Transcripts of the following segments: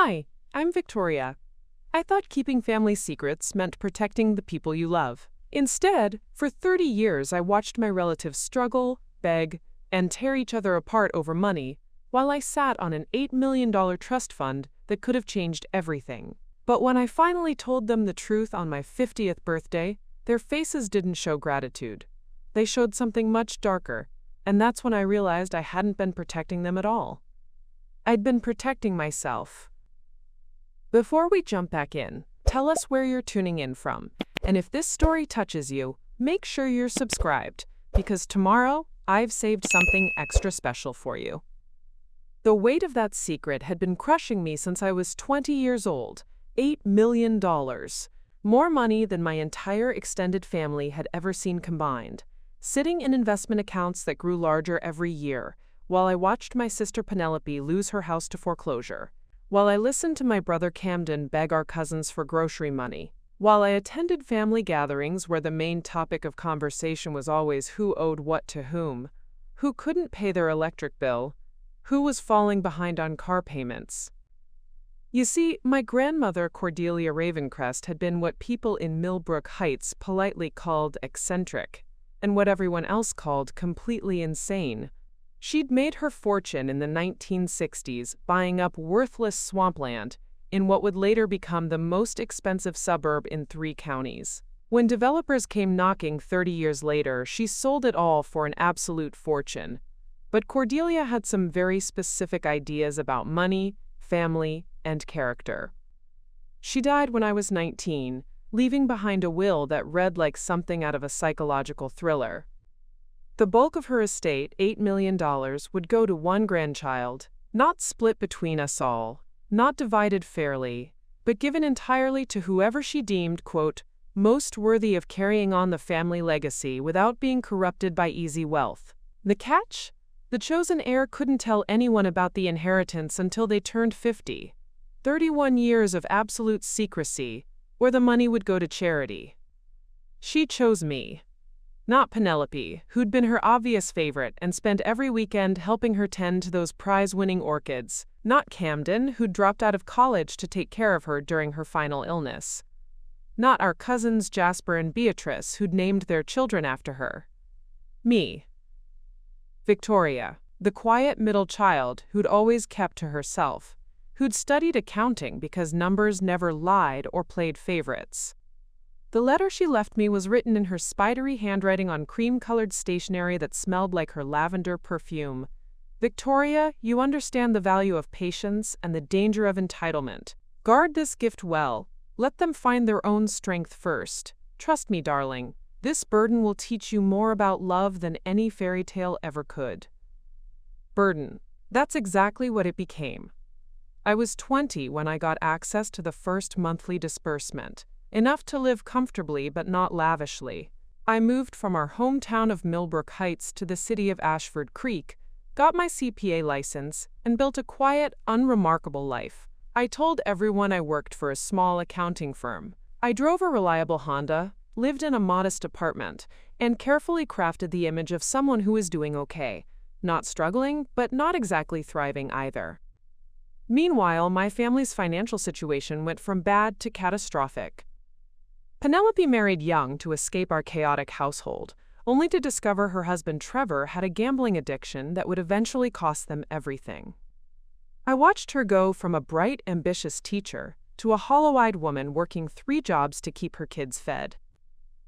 Hi, I'm Victoria. I thought keeping family secrets meant protecting the people you love. Instead, for 30 years I watched my relatives struggle, beg, and tear each other apart over money, while I sat on an $8 million trust fund that could have changed everything. But when I finally told them the truth on my 50th birthday, their faces didn't show gratitude. They showed something much darker, and that's when I realized I hadn't been protecting them at all. I'd been protecting myself. Before we jump back in, tell us where you're tuning in from, and if this story touches you, make sure you're subscribed, because tomorrow I've saved something extra special for you. The weight of that secret had been crushing me since I was 20 years old. $8 million. More money than my entire extended family had ever seen combined, sitting in investment accounts that grew larger every year, while I watched my sister Penelope lose her house to foreclosure, while I listened to my brother Camden beg our cousins for grocery money, while I attended family gatherings where the main topic of conversation was always who owed what to whom, who couldn't pay their electric bill, who was falling behind on car payments. You see, my grandmother Cordelia Ravencrest had been what people in Millbrook Heights politely called eccentric, and what everyone else called completely insane. She'd made her fortune in the 1960s buying up worthless swampland in what would later become the most expensive suburb in 3 counties. When developers came knocking 30 years later, she sold it all for an absolute fortune. But Cordelia had some very specific ideas about money, family, and character. She died when I was 19, leaving behind a will that read like something out of a psychological thriller. The bulk of her estate, $8 million, would go to one grandchild, not split between us all, not divided fairly, but given entirely to whoever she deemed, quote, most worthy of carrying on the family legacy without being corrupted by easy wealth. The catch? The chosen heir couldn't tell anyone about the inheritance until they turned 50. 31 years of absolute secrecy, where the money would go to charity. She chose me. Not Penelope, who'd been her obvious favorite and spent every weekend helping her tend to those prize-winning orchids. Not Camden, who'd dropped out of college to take care of her during her final illness. Not our cousins Jasper and Beatrice, who'd named their children after her. Me. Victoria, the quiet middle child who'd always kept to herself, who'd studied accounting because numbers never lied or played favorites. The letter she left me was written in her spidery handwriting on cream-colored stationery that smelled like her lavender perfume. Victoria, you understand the value of patience and the danger of entitlement. Guard this gift well. Let them find their own strength first. Trust me, darling. This burden will teach you more about love than any fairy tale ever could. Burden. That's exactly what it became. I was 20 when I got access to the first monthly disbursement, enough to live comfortably but not lavishly. I moved from our hometown of Millbrook Heights to the city of Ashford Creek, got my CPA license, and built a quiet, unremarkable life. I told everyone I worked for a small accounting firm. I drove a reliable Honda, lived in a modest apartment, and carefully crafted the image of someone who is doing okay, not struggling, but not exactly thriving either. Meanwhile, my family's financial situation went from bad to catastrophic. Penelope married young to escape our chaotic household, only to discover her husband Trevor had a gambling addiction that would eventually cost them everything. I watched her go from a bright, ambitious teacher to a hollow-eyed woman working 3 jobs to keep her kids fed.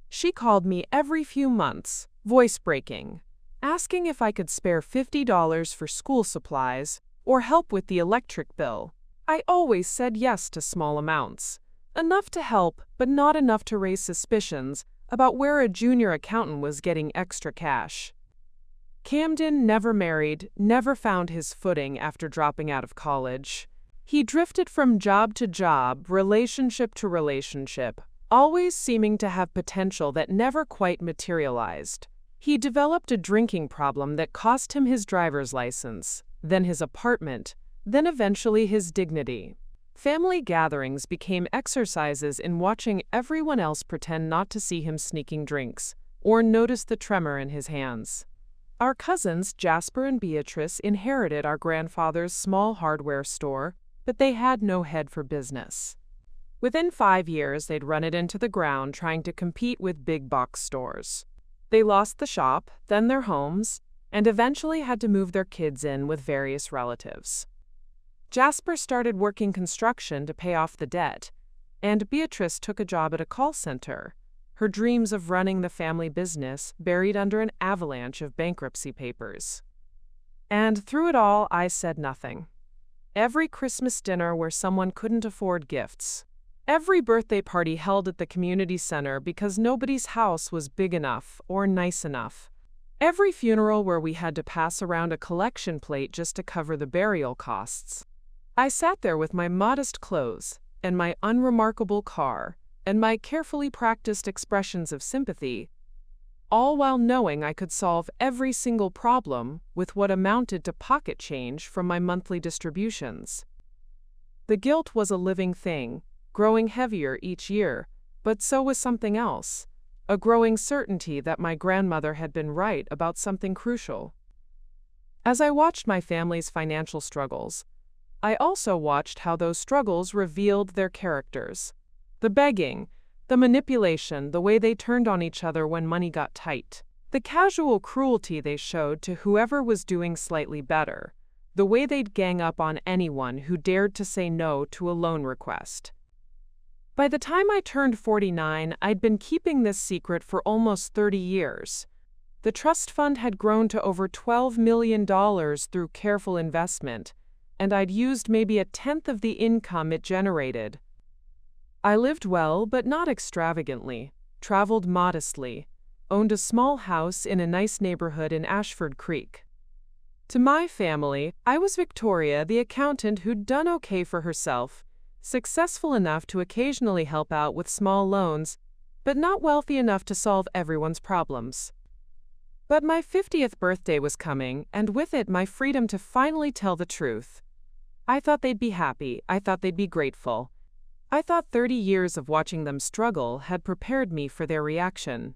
She called me every few months, voice-breaking, asking if I could spare $50 for school supplies or help with the electric bill. I always said yes to small amounts. Enough to help, but not enough to raise suspicions about where a junior accountant was getting extra cash. Camden never married, never found his footing after dropping out of college. He drifted from job to job, relationship to relationship, always seeming to have potential that never quite materialized. He developed a drinking problem that cost him his driver's license, then his apartment, then eventually his dignity. Family gatherings became exercises in watching everyone else pretend not to see him sneaking drinks, or notice the tremor in his hands. Our cousins, Jasper and Beatrice, inherited our grandfather's small hardware store, but they had no head for business. Within 5 years, they'd run it into the ground trying to compete with big box stores. They lost the shop, then their homes, and eventually had to move their kids in with various relatives. Jasper started working construction to pay off the debt, and Beatrice took a job at a call center, her dreams of running the family business buried under an avalanche of bankruptcy papers. And through it all, I said nothing. Every Christmas dinner where someone couldn't afford gifts, every birthday party held at the community center because nobody's house was big enough or nice enough, every funeral where we had to pass around a collection plate just to cover the burial costs, I sat there with my modest clothes and my unremarkable car and my carefully practiced expressions of sympathy, all while knowing I could solve every single problem with what amounted to pocket change from my monthly distributions. The guilt was a living thing, growing heavier each year, but so was something else, a growing certainty that my grandmother had been right about something crucial. As I watched my family's financial struggles, I also watched how those struggles revealed their characters. The begging, the manipulation, the way they turned on each other when money got tight, the casual cruelty they showed to whoever was doing slightly better, the way they'd gang up on anyone who dared to say no to a loan request. By the time I turned 49, I'd been keeping this secret for almost 30 years. The trust fund had grown to over $12 million through careful investment, and I'd used maybe 1/10 of the income it generated. I lived well, but not extravagantly, traveled modestly, owned a small house in a nice neighborhood in Ashford Creek. To my family, I was Victoria, the accountant who'd done okay for herself, successful enough to occasionally help out with small loans, but not wealthy enough to solve everyone's problems. But my 50th birthday was coming, and with it my freedom to finally tell the truth. I thought they'd be happy, I thought they'd be grateful. I thought 30 years of watching them struggle had prepared me for their reaction.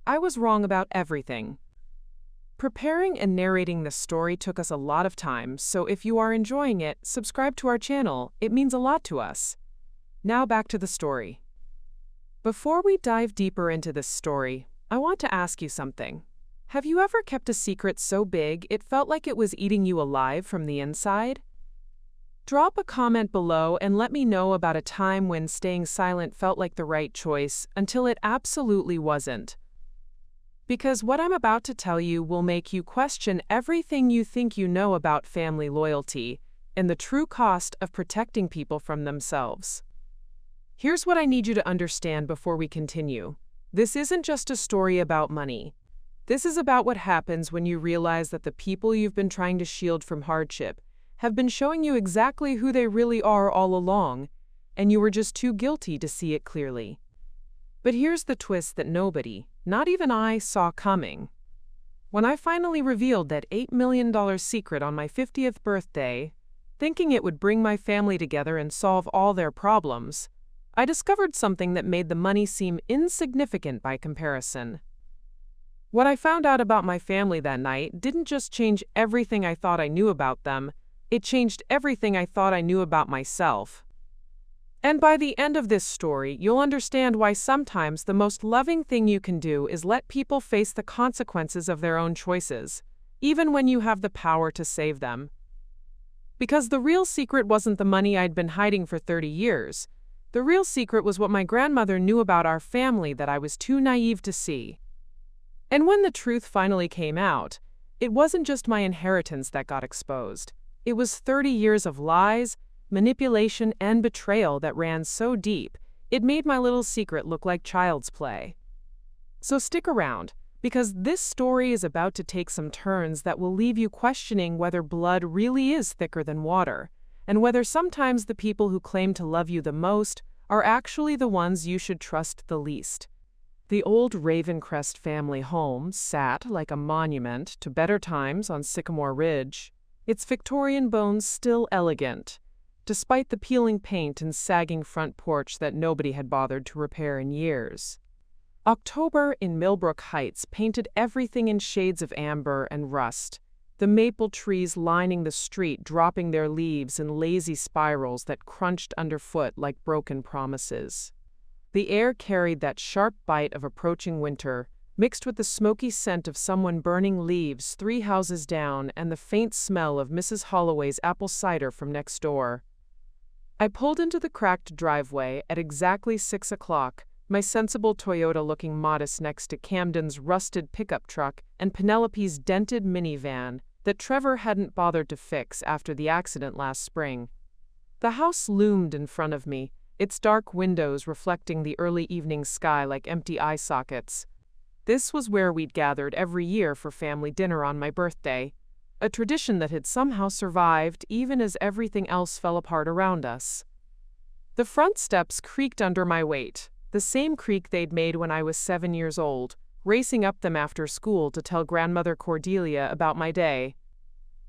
I was wrong about everything. Preparing and narrating this story took us a lot of time, so if you are enjoying it, subscribe to our channel, it means a lot to us. Now back to the story. Before we dive deeper into this story, I want to ask you something. Have you ever kept a secret so big it felt like it was eating you alive from the inside? Drop a comment below and let me know about a time when staying silent felt like the right choice until it absolutely wasn't. Because what I'm about to tell you will make you question everything you think you know about family loyalty and the true cost of protecting people from themselves. Here's what I need you to understand before we continue. This isn't just a story about money. This is about what happens when you realize that the people you've been trying to shield from hardship have been showing you exactly who they really are all along, and you were just too guilty to see it clearly. But here's the twist that nobody, not even I, saw coming. When I finally revealed that $8 million secret on my 50th birthday, thinking it would bring my family together and solve all their problems, I discovered something that made the money seem insignificant by comparison. What I found out about my family that night didn't just change everything I thought I knew about them, it changed everything I thought I knew about myself. And by the end of this story, you'll understand why sometimes the most loving thing you can do is let people face the consequences of their own choices, even when you have the power to save them. Because the real secret wasn't the money I'd been hiding for 30 years. The real secret was what my grandmother knew about our family that I was too naive to see. And when the truth finally came out, it wasn't just my inheritance that got exposed. It was 30 years of lies, manipulation, and betrayal that ran so deep, it made my little secret look like child's play. So stick around, because this story is about to take some turns that will leave you questioning whether blood really is thicker than water, and whether sometimes the people who claim to love you the most are actually the ones you should trust the least. The old Ravencrest family home sat like a monument to better times on Sycamore Ridge, its Victorian bones still elegant, despite the peeling paint and sagging front porch that nobody had bothered to repair in years. October in Millbrook Heights painted everything in shades of amber and rust, the maple trees lining the street dropping their leaves in lazy spirals that crunched underfoot like broken promises. The air carried that sharp bite of approaching winter, mixed with the smoky scent of someone burning leaves 3 houses down and the faint smell of Mrs. Holloway's apple cider from next door. I pulled into the cracked driveway at exactly 6 o'clock, my sensible Toyota looking modest next to Camden's rusted pickup truck and Penelope's dented minivan that Trevor hadn't bothered to fix after the accident last spring. The house loomed in front of me, its dark windows reflecting the early evening sky like empty eye sockets. This was where we'd gathered every year for family dinner on my birthday, a tradition that had somehow survived even as everything else fell apart around us. The front steps creaked under my weight, the same creak they'd made when I was 7 years old, racing up them after school to tell Grandmother Cordelia about my day.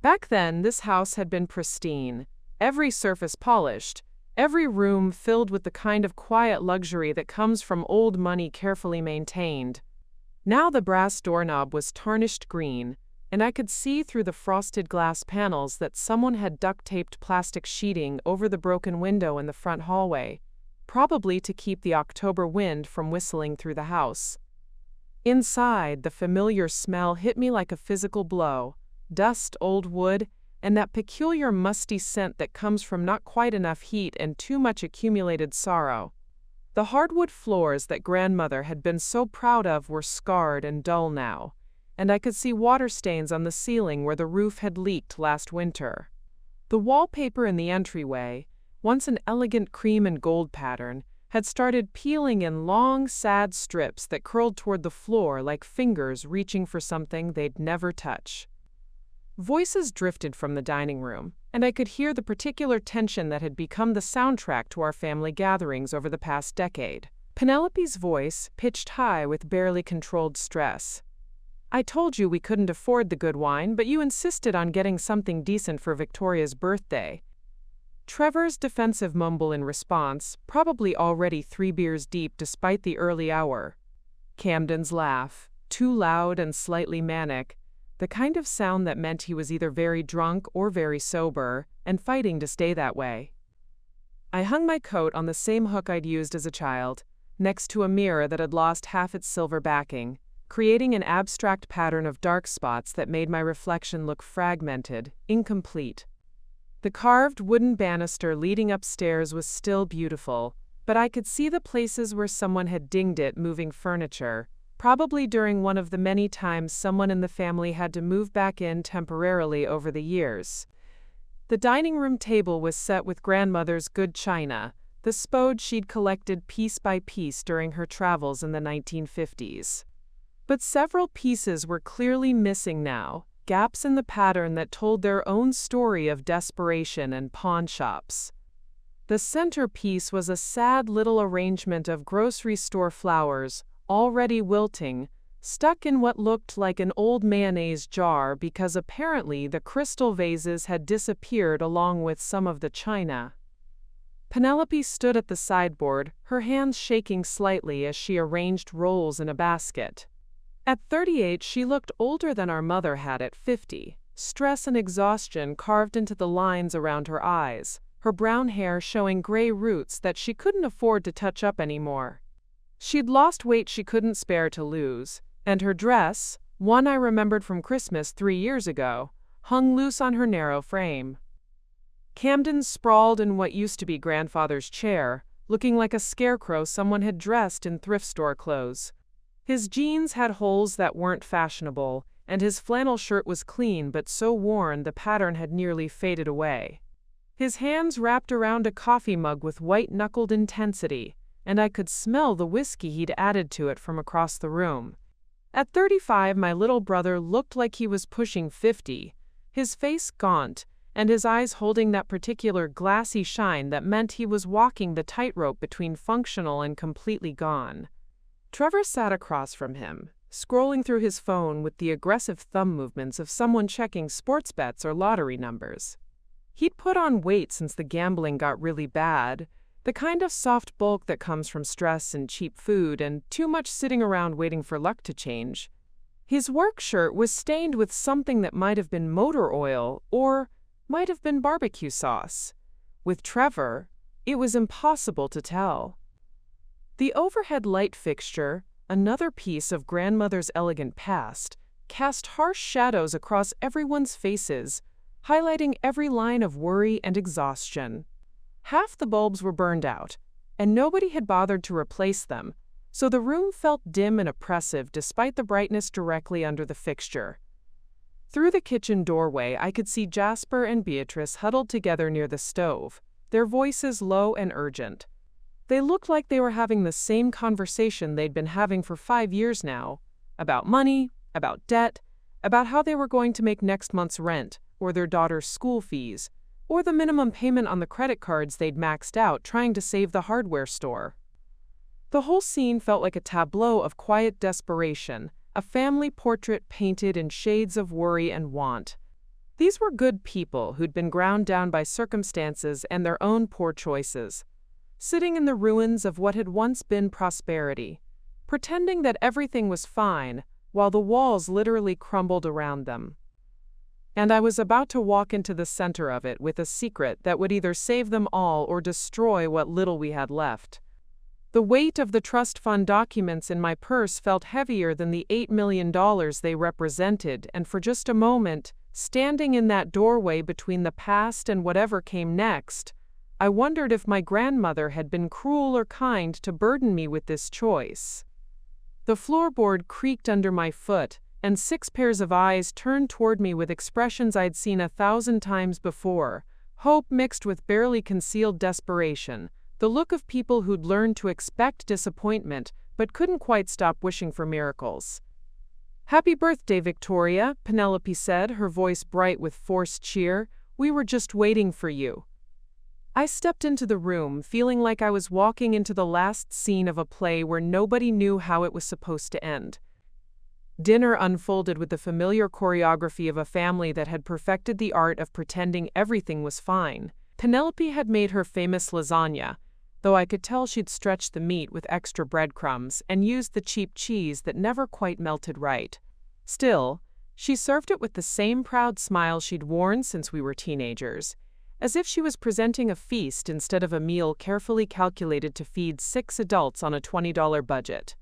Back then, this house had been pristine, every surface polished, every room filled with the kind of quiet luxury that comes from old money carefully maintained. Now the brass doorknob was tarnished green, and I could see through the frosted glass panels that someone had duct-taped plastic sheeting over the broken window in the front hallway, probably to keep the October wind from whistling through the house. Inside, the familiar smell hit me like a physical blow: dust, old wood, and that peculiar musty scent that comes from not quite enough heat and too much accumulated sorrow. The hardwood floors that Grandmother had been so proud of were scarred and dull now, and I could see water stains on the ceiling where the roof had leaked last winter. The wallpaper in the entryway, once an elegant cream and gold pattern, had started peeling in long, sad strips that curled toward the floor like fingers reaching for something they'd never touch. Voices drifted from the dining room, and I could hear the particular tension that had become the soundtrack to our family gatherings over the past decade. Penelope's voice, pitched high with barely controlled stress. "I told you we couldn't afford the good wine, but you insisted on getting something decent for Victoria's birthday." Trevor's defensive mumble in response, probably already 3 beers deep despite the early hour. Camden's laugh, too loud and slightly manic, the kind of sound that meant he was either very drunk or very sober, and fighting to stay that way. I hung my coat on the same hook I'd used as a child, next to a mirror that had lost half its silver backing, creating an abstract pattern of dark spots that made my reflection look fragmented, incomplete. The carved wooden banister leading upstairs was still beautiful, but I could see the places where someone had dinged it moving furniture, probably during one of the many times someone in the family had to move back in temporarily over the years. The dining room table was set with Grandmother's good china, the spode she'd collected piece by piece during her travels in the 1950s. But several pieces were clearly missing now, gaps in the pattern that told their own story of desperation and pawn shops. The centerpiece was a sad little arrangement of grocery store flowers, already wilting, stuck in what looked like an old mayonnaise jar because apparently the crystal vases had disappeared along with some of the china. Penelope stood at the sideboard, her hands shaking slightly as she arranged rolls in a basket. At 38, she looked older than our mother had at 50, stress and exhaustion carved into the lines around her eyes, her brown hair showing gray roots that she couldn't afford to touch up anymore. She'd lost weight she couldn't spare to lose, and her dress, one I remembered from Christmas 3 years ago, hung loose on her narrow frame. Camden sprawled in what used to be Grandfather's chair, looking like a scarecrow someone had dressed in thrift store clothes. His jeans had holes that weren't fashionable, and his flannel shirt was clean but so worn the pattern had nearly faded away. His hands wrapped around a coffee mug with white-knuckled intensity, and I could smell the whiskey he'd added to it from across the room. At 35, my little brother looked like he was pushing 50, his face gaunt, and his eyes holding that particular glassy shine that meant he was walking the tightrope between functional and completely gone. Trevor sat across from him, scrolling through his phone with the aggressive thumb movements of someone checking sports bets or lottery numbers. He'd put on weight since the gambling got really bad, the kind of soft bulk that comes from stress and cheap food and too much sitting around waiting for luck to change. His work shirt was stained with something that might have been motor oil or might have been barbecue sauce. With Trevor, it was impossible to tell. The overhead light fixture, another piece of grandmother's elegant past, cast harsh shadows across everyone's faces, highlighting every line of worry and exhaustion. Half the bulbs were burned out, and nobody had bothered to replace them, so the room felt dim and oppressive despite the brightness directly under the fixture. Through the kitchen doorway, I could see Jasper and Beatrice huddled together near the stove, their voices low and urgent. They looked like they were having the same conversation they'd been having for 5 years now, about money, about debt, about how they were going to make next month's rent, or their daughter's school fees, or the minimum payment on the credit cards they'd maxed out trying to save the hardware store. The whole scene felt like a tableau of quiet desperation, a family portrait painted in shades of worry and want. These were good people who'd been ground down by circumstances and their own poor choices, sitting in the ruins of what had once been prosperity, pretending that everything was fine while the walls literally crumbled around them. And I was about to walk into the center of it with a secret that would either save them all or destroy what little we had left. The weight of the trust fund documents in my purse felt heavier than the $8 million they represented, and for just a moment, standing in that doorway between the past and whatever came next, I wondered if my grandmother had been cruel or kind to burden me with this choice. The floorboard creaked under my foot, and 6 pairs of eyes turned toward me with expressions I'd seen 1,000 times before, hope mixed with barely concealed desperation, the look of people who'd learned to expect disappointment but couldn't quite stop wishing for miracles. "Happy birthday, Victoria," Penelope said, her voice bright with forced cheer. "We were just waiting for you." I stepped into the room, feeling like I was walking into the last scene of a play where nobody knew how it was supposed to end. Dinner unfolded with the familiar choreography of a family that had perfected the art of pretending everything was fine. Penelope had made her famous lasagna, though I could tell she'd stretched the meat with extra breadcrumbs and used the cheap cheese that never quite melted right. Still, she served it with the same proud smile she'd worn since we were teenagers, as if she was presenting a feast instead of a meal carefully calculated to feed 6 adults on a $20 budget.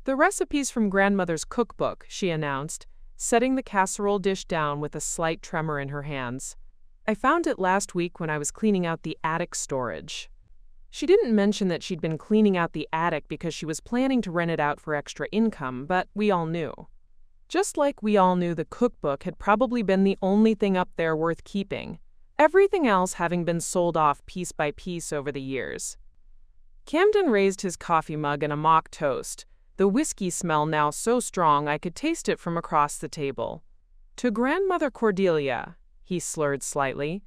"The recipe's from Grandmother's cookbook," she announced, setting the casserole dish down with a slight tremor in her hands. "I found it last week when I was cleaning out the attic storage." She didn't mention that she'd been cleaning out the attic because she was planning to rent it out for extra income, but we all knew. Just like we all knew the cookbook had probably been the only thing up there worth keeping, everything else having been sold off piece by piece over the years. Camden raised his coffee mug in a mock toast, the whiskey smell now so strong I could taste it from across the table. "To Grandmother Cordelia," he slurred slightly.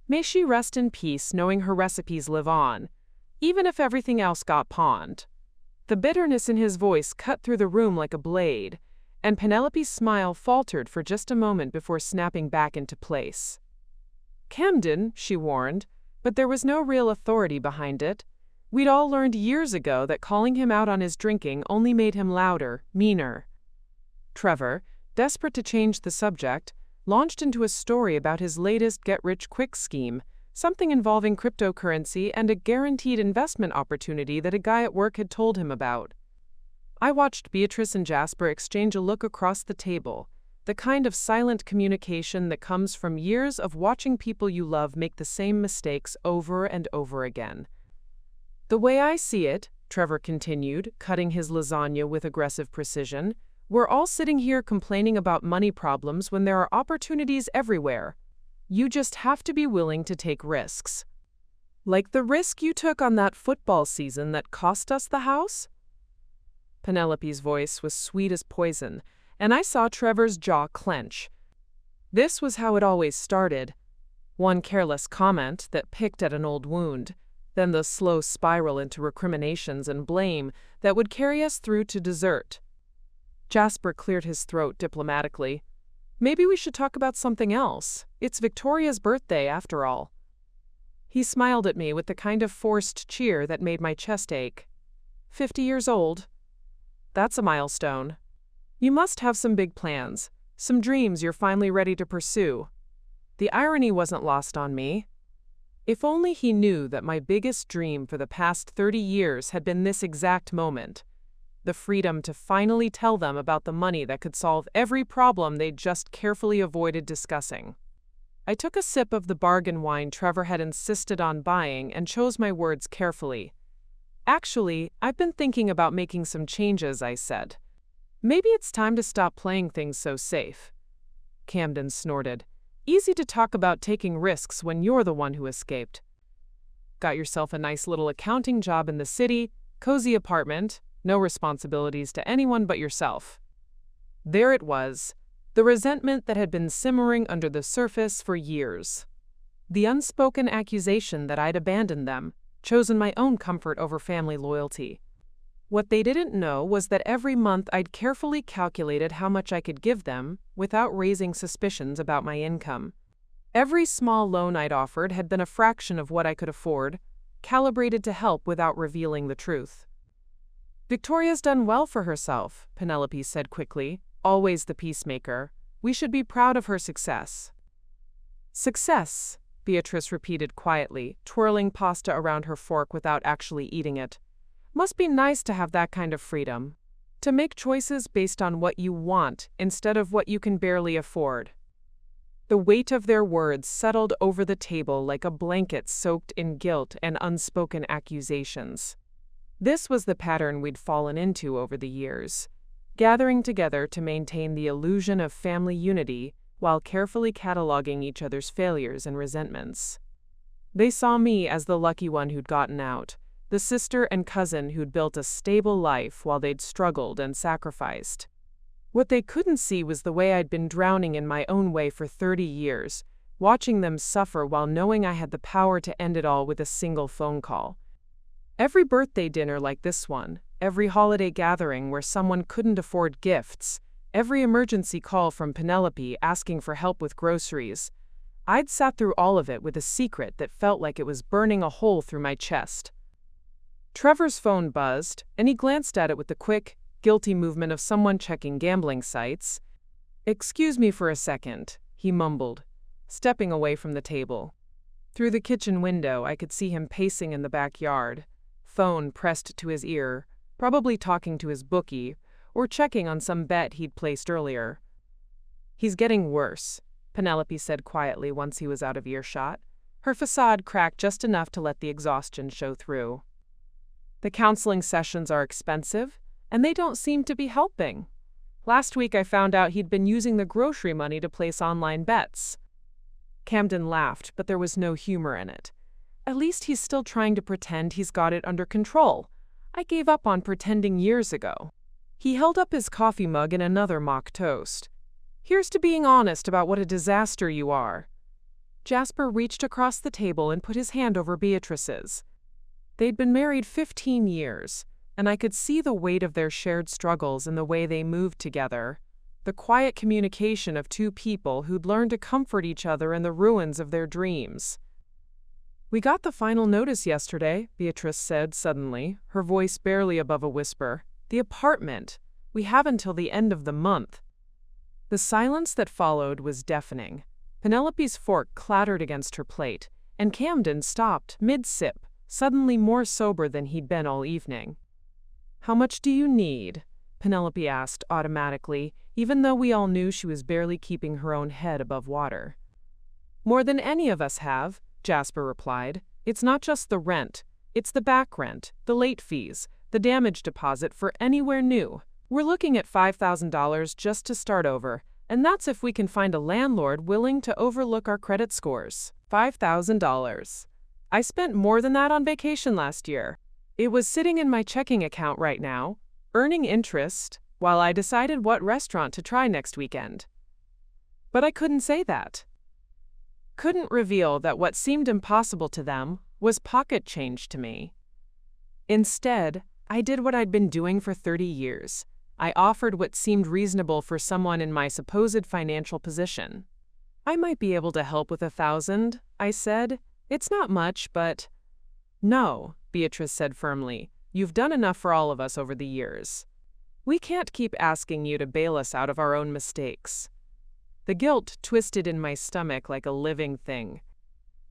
"May she rest in peace knowing her recipes live on, even if everything else got pawned." The bitterness in his voice cut through the room like a blade, and Penelope's smile faltered for just a moment before snapping back into place. "Camden," she warned, but there was no real authority behind it. We'd all learned years ago that calling him out on his drinking only made him louder, meaner. Trevor, desperate to change the subject, launched into a story about his latest get-rich-quick scheme, something involving cryptocurrency and a guaranteed investment opportunity that a guy at work had told him about. I watched Beatrice and Jasper exchange a look across the table, the kind of silent communication that comes from years of watching people you love make the same mistakes over and over again. "The way I see it," Trevor continued, cutting his lasagna with aggressive precision, "we're all sitting here complaining about money problems when there are opportunities everywhere. You just have to be willing to take risks. Like the risk you took on that football season that cost us the house?" Penelope's voice was sweet as poison, and I saw Trevor's jaw clench. This was how it always started. One careless comment that picked at an old wound, then the slow spiral into recriminations and blame that would carry us through to dessert. Jasper cleared his throat diplomatically. "Maybe we should talk about something else. It's Victoria's birthday, after all." He smiled at me with the kind of forced cheer that made my chest ache. 50 years old. That's a milestone. You must have some big plans, some dreams you're finally ready to pursue. The irony wasn't lost on me. If only he knew that my biggest dream for the past 30 years had been this exact moment. The freedom to finally tell them about the money that could solve every problem they'd just carefully avoided discussing. I took a sip of the bargain wine Trevor had insisted on buying and chose my words carefully. Actually, I've been thinking about making some changes, I said. Maybe it's time to stop playing things so safe. Camden snorted. Easy to talk about taking risks when you're the one who escaped. Got yourself a nice little accounting job in the city, cozy apartment, no responsibilities to anyone but yourself. There it was, the resentment that had been simmering under the surface for years. The unspoken accusation that I'd abandoned them, chosen my own comfort over family loyalty. What they didn't know was that every month I'd carefully calculated how much I could give them without raising suspicions about my income. Every small loan I'd offered had been a fraction of what I could afford, calibrated to help without revealing the truth. Victoria's done well for herself, Penelope said quickly, always the peacemaker. We should be proud of her success. Success, Beatrice repeated quietly, twirling pasta around her fork without actually eating it. Must be nice to have that kind of freedom. To make choices based on what you want instead of what you can barely afford. The weight of their words settled over the table like a blanket soaked in guilt and unspoken accusations. This was the pattern we'd fallen into over the years, gathering together to maintain the illusion of family unity while carefully cataloging each other's failures and resentments. They saw me as the lucky one who'd gotten out, the sister and cousin who'd built a stable life while they'd struggled and sacrificed. What they couldn't see was the way I'd been drowning in my own way for 30 years, watching them suffer while knowing I had the power to end it all with a single phone call. Every birthday dinner like this one, every holiday gathering where someone couldn't afford gifts, every emergency call from Penelope asking for help with groceries, I'd sat through all of it with a secret that felt like it was burning a hole through my chest. Trevor's phone buzzed, and he glanced at it with the quick, guilty movement of someone checking gambling sites. "Excuse me for a second," he mumbled, stepping away from the table. Through the kitchen window, I could see him pacing in the backyard, phone pressed to his ear, probably talking to his bookie, or checking on some bet he'd placed earlier. "He's getting worse," Penelope said quietly once he was out of earshot. Her facade cracked just enough to let the exhaustion show through. "The counseling sessions are expensive, and they don't seem to be helping. Last week I found out he'd been using the grocery money to place online bets." Camden laughed, but there was no humor in it. "At least he's still trying to pretend he's got it under control. I gave up on pretending years ago." He held up his coffee mug in another mock toast. "Here's to being honest about what a disaster you are." Jasper reached across the table and put his hand over Beatrice's. They'd been married 15 years, and I could see the weight of their shared struggles in the way they moved together, the quiet communication of two people who'd learned to comfort each other in the ruins of their dreams. "We got the final notice yesterday," Beatrice said suddenly, her voice barely above a whisper. "The apartment. We have until the end of the month." The silence that followed was deafening. Penelope's fork clattered against her plate, and Camden stopped mid-sip, suddenly more sober than he'd been all evening. "How much do you need?" Penelope asked automatically, even though we all knew she was barely keeping her own head above water. "More than any of us have," Jasper replied. "It's not just the rent. It's the back rent, the late fees, the damage deposit for anywhere new. We're looking at $5,000 just to start over, and that's if we can find a landlord willing to overlook our credit scores. $5,000. I spent more than that on vacation last year. It was sitting in my checking account right now, earning interest, while I decided what restaurant to try next weekend." But I couldn't say that. Couldn't reveal that what seemed impossible to them was pocket change to me. Instead, I did what I'd been doing for 30 years. I offered what seemed reasonable for someone in my supposed financial position. "I might be able to help with $1,000, I said. "It's not much, but—" "No," Beatrice said firmly. "You've done enough for all of us over the years." We can't keep asking you to bail us out of our own mistakes. The guilt twisted in my stomach like a living thing.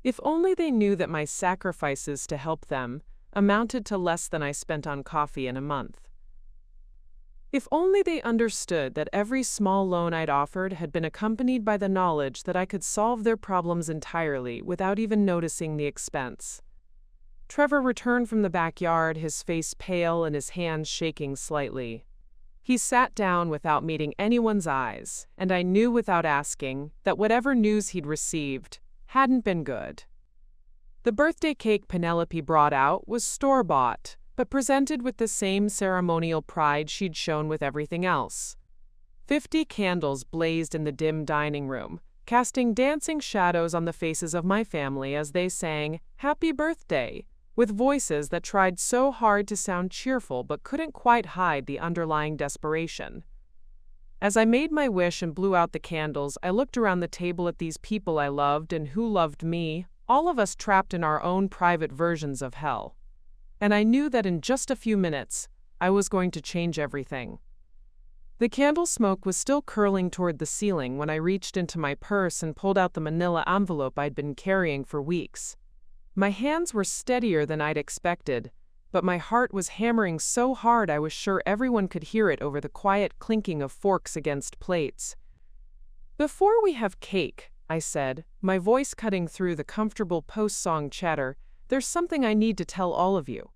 If only they knew that my sacrifices to help them amounted to less than I spent on coffee in a month. If only they understood that every small loan I'd offered had been accompanied by the knowledge that I could solve their problems entirely without even noticing the expense. Trevor returned from the backyard, his face pale and his hands shaking slightly. He sat down without meeting anyone's eyes, and I knew without asking that whatever news he'd received hadn't been good. The birthday cake Penelope brought out was store-bought, but presented with the same ceremonial pride she'd shown with everything else. 50 candles blazed in the dim dining room, casting dancing shadows on the faces of my family as they sang, "Happy Birthday," with voices that tried so hard to sound cheerful but couldn't quite hide the underlying desperation. As I made my wish and blew out the candles, I looked around the table at these people I loved and who loved me, all of us trapped in our own private versions of hell. And I knew that in just a few minutes, I was going to change everything. The candle smoke was still curling toward the ceiling when I reached into my purse and pulled out the manila envelope I'd been carrying for weeks. My hands were steadier than I'd expected, but my heart was hammering so hard I was sure everyone could hear it over the quiet clinking of forks against plates. "Before we have cake," I said, my voice cutting through the comfortable post-song chatter, "there's something I need to tell all of you.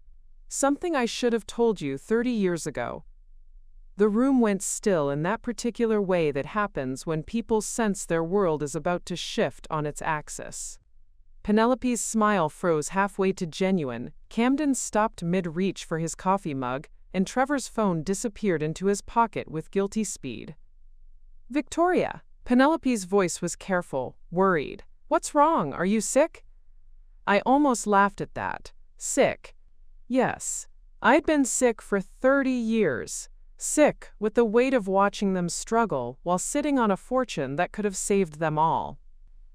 Something I should have told you 30 years ago." The room went still in that particular way that happens when people sense their world is about to shift on its axis. Penelope's smile froze halfway to genuine, Camden stopped mid-reach for his coffee mug, and Trevor's phone disappeared into his pocket with guilty speed. "Victoria," Penelope's voice was careful, worried. "What's wrong? Are you sick?" I almost laughed at that. Sick. Yes, I'd been sick for 30 years. Sick with the weight of watching them struggle while sitting on a fortune that could have saved them all.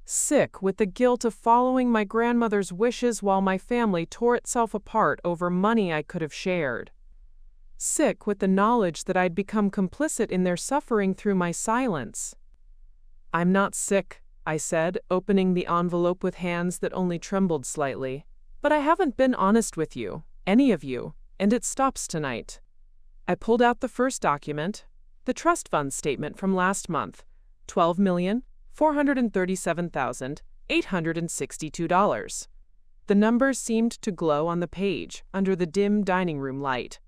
Sick with the guilt of following my grandmother's wishes while my family tore itself apart over money I could have shared. Sick with the knowledge that I'd become complicit in their suffering through my silence. "I'm not sick," I said, opening the envelope with hands that only trembled slightly. "But I haven't been honest with you, any of you, and it stops tonight." I pulled out the first document, the trust fund statement from last month, $12,437,862. The numbers seemed to glow on the page under the dim dining room light.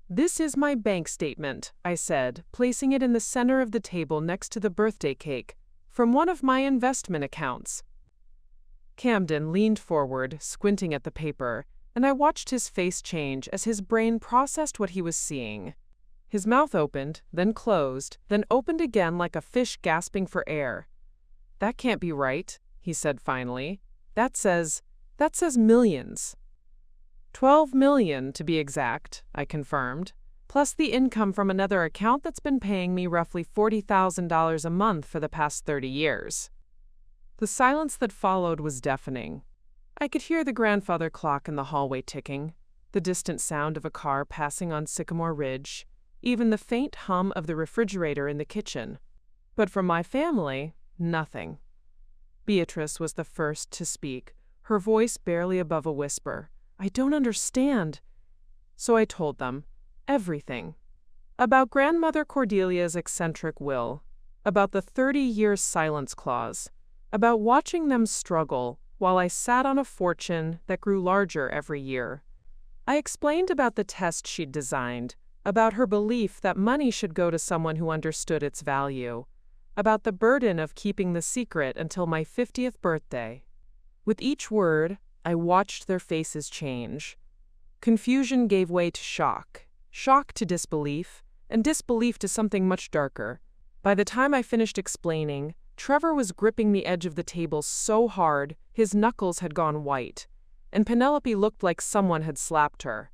"This is my bank statement," I said, placing it in the center of the table next to the birthday cake, "from one of my investment accounts." Camden leaned forward, squinting at the paper, and I watched his face change as his brain processed what he was seeing. His mouth opened, then closed, then opened again like a fish gasping for air. "That can't be right," he said finally. That says millions." 12 million, to be exact," I confirmed, "plus the income from another account that's been paying me roughly $40,000 a month for the past 30 years. The silence that followed was deafening. I could hear the grandfather clock in the hallway ticking, the distant sound of a car passing on Sycamore Ridge, even the faint hum of the refrigerator in the kitchen. But from my family, nothing. Beatrice was the first to speak, her voice barely above a whisper. "I don't understand." So I told them everything. About Grandmother Cordelia's eccentric will, about the 30-year silence clause, about watching them struggle while I sat on a fortune that grew larger every year. I explained about the test she'd designed, about her belief that money should go to someone who understood its value, about the burden of keeping the secret until my 50th birthday. With each word, I watched their faces change. Confusion gave way to shock, shock to disbelief, and disbelief to something much darker. By the time I finished explaining, Trevor was gripping the edge of the table so hard his knuckles had gone white, and Penelope looked like someone had slapped her.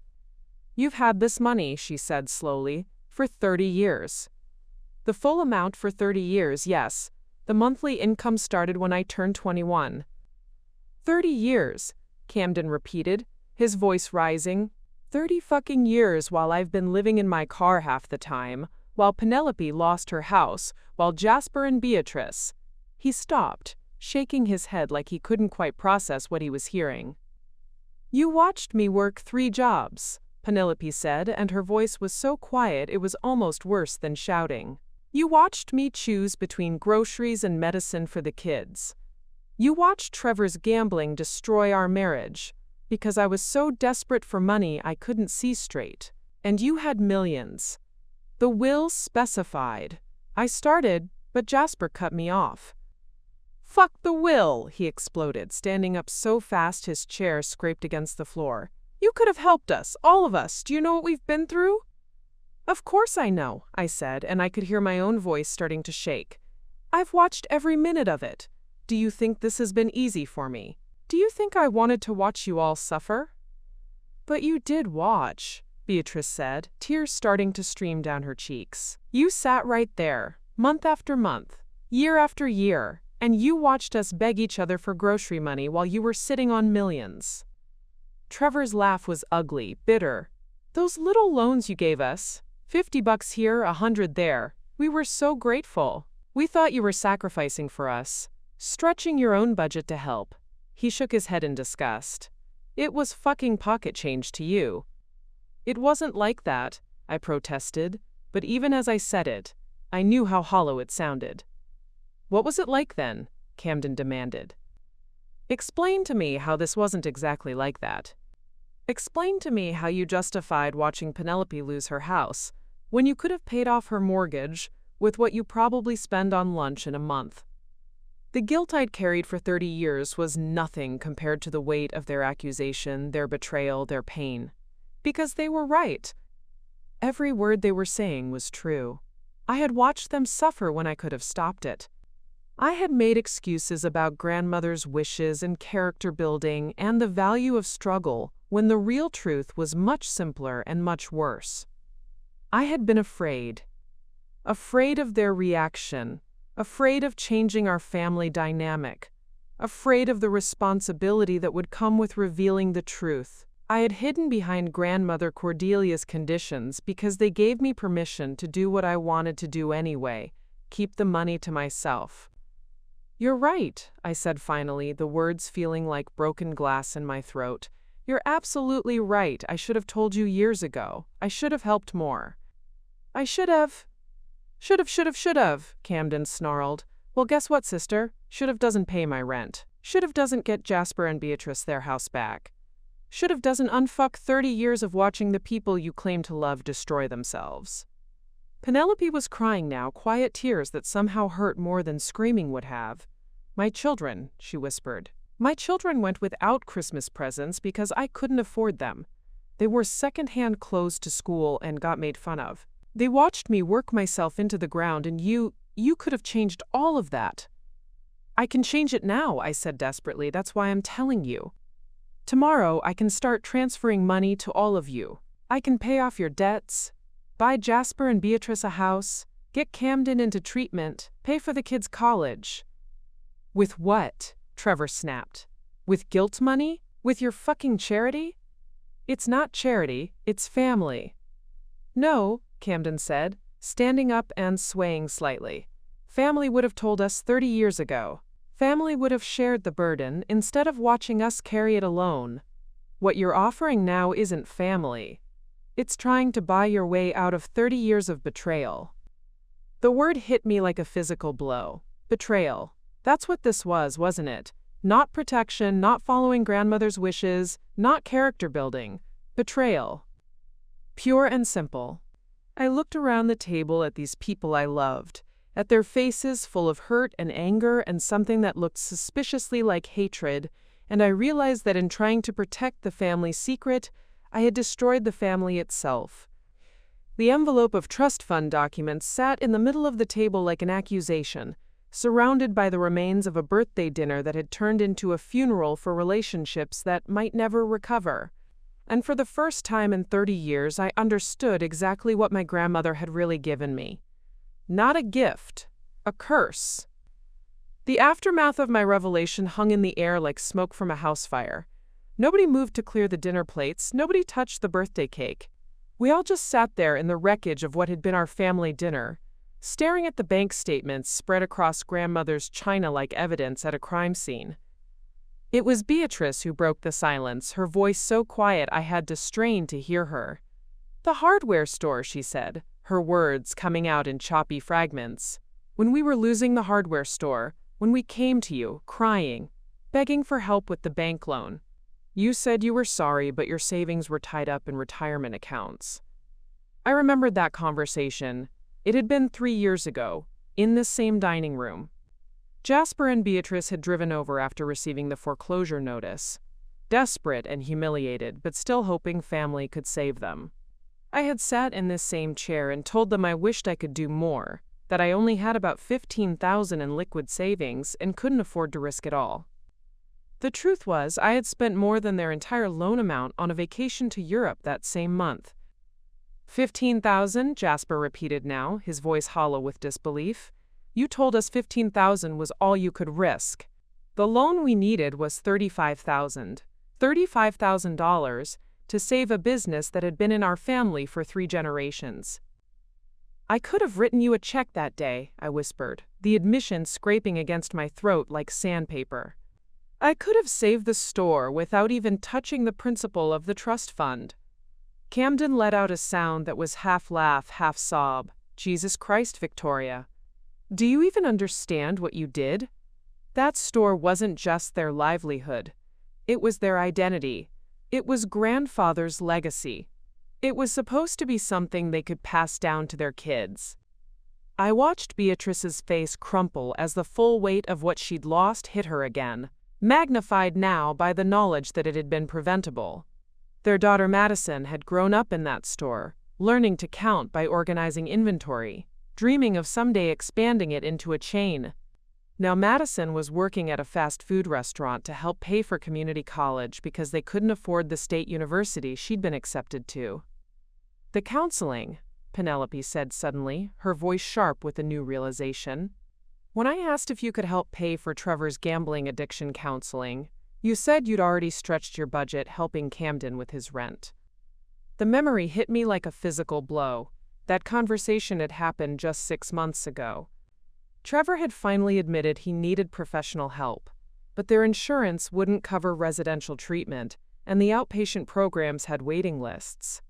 "You've had this money," she said slowly, "for 30 years. The full amount for 30 years, yes. The monthly income started when I turned 21. 30 years, Camden repeated, his voice rising. 30 fucking years while I've been living in my car half the time, while Penelope lost her house, while Jasper and Beatrice. He stopped, shaking his head like he couldn't quite process what he was hearing. You watched me work 3 jobs, Penelope said, and her voice was so quiet it was almost worse than shouting. You watched me choose between groceries and medicine for the kids. You watched Trevor's gambling destroy our marriage, because I was so desperate for money I couldn't see straight. And you had millions. The will specified. I started, but Jasper cut me off. Fuck the will, he exploded, standing up so fast his chair scraped against the floor. You could have helped us, all of us. Do you know what we've been through? Of course I know, I said, and I could hear my own voice starting to shake. I've watched every minute of it. Do you think this has been easy for me? Do you think I wanted to watch you all suffer? But you did watch, Beatrice said, tears starting to stream down her cheeks. You sat right there, month after month, year after year, and you watched us beg each other for grocery money while you were sitting on millions. Trevor's laugh was ugly, bitter. Those little loans you gave us, $50 here, $100 there, we were so grateful. We thought you were sacrificing for us, stretching your own budget to help. He shook his head in disgust. It was fucking pocket change to you. It wasn't like that, I protested, but even as I said it, I knew how hollow it sounded. What was it like then? Camden demanded. Explain to me how this wasn't exactly like that. Explain to me how you justified watching Penelope lose her house, when you could have paid off her mortgage with what you probably spend on lunch in a month. The guilt I'd carried for 30 years was nothing compared to the weight of their accusation, their betrayal, their pain. Because they were right. Every word they were saying was true. I had watched them suffer when I could have stopped it. I had made excuses about grandmother's wishes and character building and the value of struggle when the real truth was much simpler and much worse. I had been afraid. Afraid of their reaction. Afraid of changing our family dynamic. Afraid of the responsibility that would come with revealing the truth. I had hidden behind grandmother Cordelia's conditions because they gave me permission to do what I wanted to do anyway, keep the money to myself. You're right, I said finally, the words feeling like broken glass in my throat. You're absolutely right. I should have told you years ago. I should have helped more. I should have. Should have, Camden snarled. Well, guess what, sister? Should have doesn't pay my rent. Should have doesn't get Jasper and Beatrice their house back. Should have doesn't unfuck 30 years of watching the people you claim to love destroy themselves. Penelope was crying now, quiet tears that somehow hurt more than screaming would have. My children, she whispered. My children went without Christmas presents because I couldn't afford them. They wore second-hand clothes to school and got made fun of. They watched me work myself into the ground, and you could have changed all of that. I can change it now, I said desperately. That's why I'm telling you. Tomorrow, I can start transferring money to all of you. I can pay off your debts, buy Jasper and Beatrice a house, get Camden into treatment, pay for the kids' college. With what? Trevor snapped. With guilt money? With your fucking charity? It's not charity, it's family. No, Camden said, standing up and swaying slightly. Family would have told us 30 years ago. Family would have shared the burden instead of watching us carry it alone. What you're offering now isn't family. It's trying to buy your way out of 30 years of betrayal. The word hit me like a physical blow. Betrayal. That's what this was, wasn't it? Not protection, not following grandmother's wishes, not character building. Betrayal. Pure and simple. I looked around the table at these people I loved, at their faces full of hurt and anger and something that looked suspiciously like hatred, and I realized that in trying to protect the family secret, I had destroyed the family itself. The envelope of trust fund documents sat in the middle of the table like an accusation, surrounded by the remains of a birthday dinner that had turned into a funeral for relationships that might never recover. And for the first time in 30 years, I understood exactly what my grandmother had really given me. Not a gift, a curse. The aftermath of my revelation hung in the air like smoke from a house fire. Nobody moved to clear the dinner plates, nobody touched the birthday cake. We all just sat there in the wreckage of what had been our family dinner, staring at the bank statements spread across grandmother's china-like evidence at a crime scene. It was Beatrice who broke the silence, her voice so quiet I had to strain to hear her. "The hardware store," she said, her words coming out in choppy fragments. "When we were losing the hardware store, when we came to you, crying, begging for help with the bank loan. You said you were sorry, but your savings were tied up in retirement accounts." I remembered that conversation. It had been 3 years ago, in this same dining room. Jasper and Beatrice had driven over after receiving the foreclosure notice, desperate and humiliated, but still hoping family could save them. I had sat in this same chair and told them I wished I could do more, that I only had about $15,000 in liquid savings and couldn't afford to risk it all. The truth was, I had spent more than their entire loan amount on a vacation to Europe that same month. $15,000, Jasper repeated now, his voice hollow with disbelief. "You told us $15,000 was all you could risk. The loan we needed was $35,000. $35,000 to save a business that had been in our family for 3 generations. "I could have written you a check that day," I whispered, the admission scraping against my throat like sandpaper. "I could have saved the store without even touching the principal of the trust fund." Camden let out a sound that was half laugh, half sob. "Jesus Christ, Victoria. Do you even understand what you did? That store wasn't just their livelihood. It was their identity. It was grandfather's legacy. It was supposed to be something they could pass down to their kids." I watched Beatrice's face crumple as the full weight of what she'd lost hit her again, magnified now by the knowledge that it had been preventable. Their daughter Madison had grown up in that store, learning to count by organizing inventory, dreaming of someday expanding it into a chain. Now Madison was working at a fast food restaurant to help pay for community college because they couldn't afford the state university she'd been accepted to. "The counseling," Penelope said suddenly, her voice sharp with a new realization. "When I asked if you could help pay for Trevor's gambling addiction counseling, you said you'd already stretched your budget helping Camden with his rent." The memory hit me like a physical blow. That conversation had happened just 6 months ago. Trevor had finally admitted he needed professional help, but their insurance wouldn't cover residential treatment, and the outpatient programs had waiting lists.